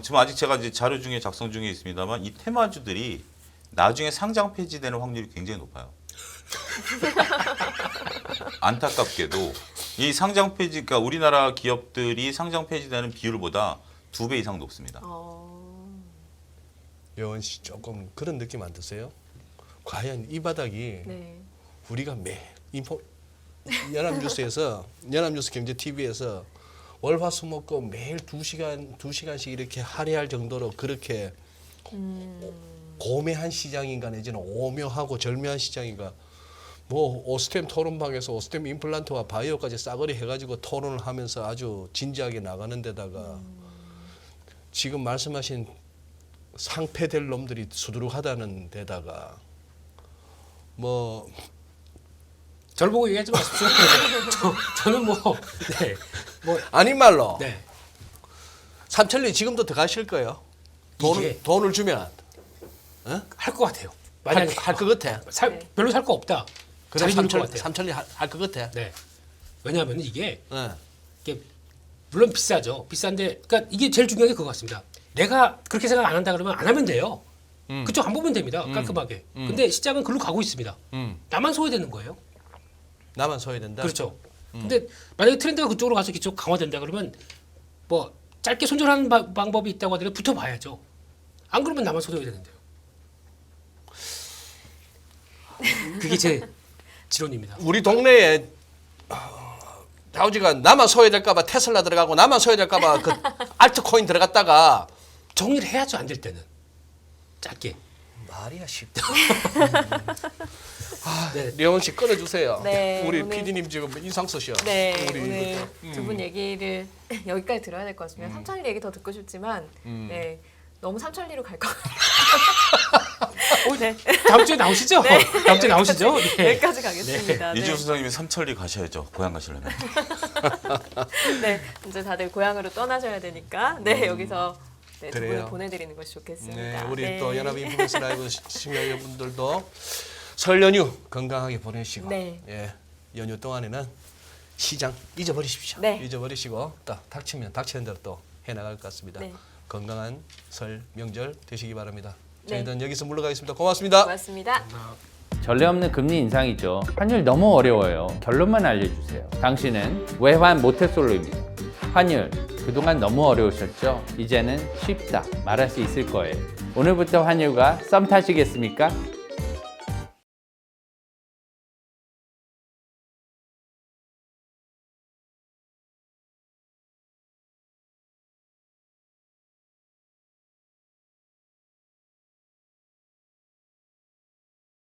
Speaker 4: 지금 아직 제가 이제 자료 중에 작성 중에 있습니다만 이 테마주들이 나중에 상장 폐지되는 확률이 굉장히 높아요. 안타깝게도 이 상장 폐지, 그러니까 우리나라 기업들이 상장 폐지되는 비율보다 2배 이상 높습니다.
Speaker 1: 여원 씨 조금 그런 느낌 안 드세요? 과연 이 바닥이
Speaker 3: 네.
Speaker 1: 우리가 연합뉴스에서 연합뉴스 경제 TV에서 월화수목금 매일 2시간씩 이렇게 할애할 정도로 그렇게 고매한 시장인가 내지는 오묘하고 절묘한 시장인가. 뭐 오스템 토론방에서 오스템 임플란트와 바이오까지 싸그리 해가지고 토론을 하면서 아주 진지하게 나가는 데다가 지금 말씀하신 상패될 놈들이 수두룩하다는 데다가 뭐
Speaker 2: 저를 보고 얘기하지 마십시오. 저는 뭐
Speaker 1: 아닌 말로
Speaker 2: 네.
Speaker 1: 삼천리 지금도 더 가실 거예요.
Speaker 2: 이게-
Speaker 1: 돈을 주면
Speaker 2: 할 것 같아요. 만약에
Speaker 1: 할 것 같아.
Speaker 2: 별로 살 거 없다.
Speaker 1: 그래
Speaker 2: 자리 비울 것 같아요.
Speaker 1: 삼천리 할 것 같아.
Speaker 2: 네. 왜냐하면 이게
Speaker 1: 예.
Speaker 2: 물론 비싸죠. 비싼데, 그러니까 이게 제일 중요한 게 그거 같습니다. 내가 그렇게 생각 안 한다 그러면 안 하면 돼요. 그쪽 안 보면 됩니다. 깔끔하게. 근데 시장은 글로 가고 있습니다. 나만 소외되는 거예요.
Speaker 1: 나만 소외된다.
Speaker 2: 그렇죠. 근데 만약에 트렌드가 그쪽으로 가서 이쪽 강화된다 그러면 뭐 짧게 손절하는 방법이 있다고 하더라도 붙어봐야죠. 안 그러면 나만 소외되는데요. 그게 제 지론입니다.
Speaker 1: 우리 동네에 다우지가 나만 소외될까봐 테슬라 들어가고 나만 소외될까봐 그 알트코인 들어갔다가
Speaker 2: 정리를 해야죠. 안 될 때는 짧게.
Speaker 1: 말이야 쉽다.
Speaker 2: 네.
Speaker 1: 려원 씨 끊어주세요.
Speaker 3: 네,
Speaker 1: 우리
Speaker 3: 오늘-
Speaker 1: PD님 지금 인상 쓰셔.
Speaker 3: 네,
Speaker 1: 우리
Speaker 3: 오늘 두 분 얘기를 여기까지 들어야 될 것 같습니다. 삼천리 얘기 더 듣고 싶지만, 네, 너무 삼천리로 갈 것 같아요. 네,
Speaker 2: 다음 주에 나오시죠? 다음 주에 나오시죠? 네.
Speaker 3: 여기까지 가겠습니다. 네.
Speaker 4: 이지호 소장님이 삼천리 가셔야죠. 고향 가시려면.
Speaker 3: 네, 이제 다들 고향으로 떠나셔야 되니까, 네, 여기서 네, 두
Speaker 1: 그래요.
Speaker 3: 분을 보내드리는 것이 좋겠습니다.
Speaker 1: 네, 우리
Speaker 3: 네.
Speaker 1: 또 연합 인플루언서 라이브 시청자 여러분들도 설 연휴 건강하게 보내시고
Speaker 3: 네.
Speaker 1: 예, 연휴 동안에는 시장 잊어버리십시오.
Speaker 3: 네.
Speaker 1: 잊어버리시고 또 닥치는 대로 또 해나갈 것 같습니다.
Speaker 3: 네.
Speaker 1: 건강한 설 명절 되시기 바랍니다.
Speaker 3: 네.
Speaker 1: 저희는 여기서 물러가겠습니다. 고맙습니다.
Speaker 3: 고맙습니다.
Speaker 5: 전례 없는 금리 인상이죠. 환율 너무 어려워요. 결론만 알려주세요. 당신은 외환 모태솔로입니다. 환율 그동안 너무 어려우셨죠? 이제는 쉽다 말할 수 있을 거예요. 오늘부터 환율과 썸 타시겠습니까?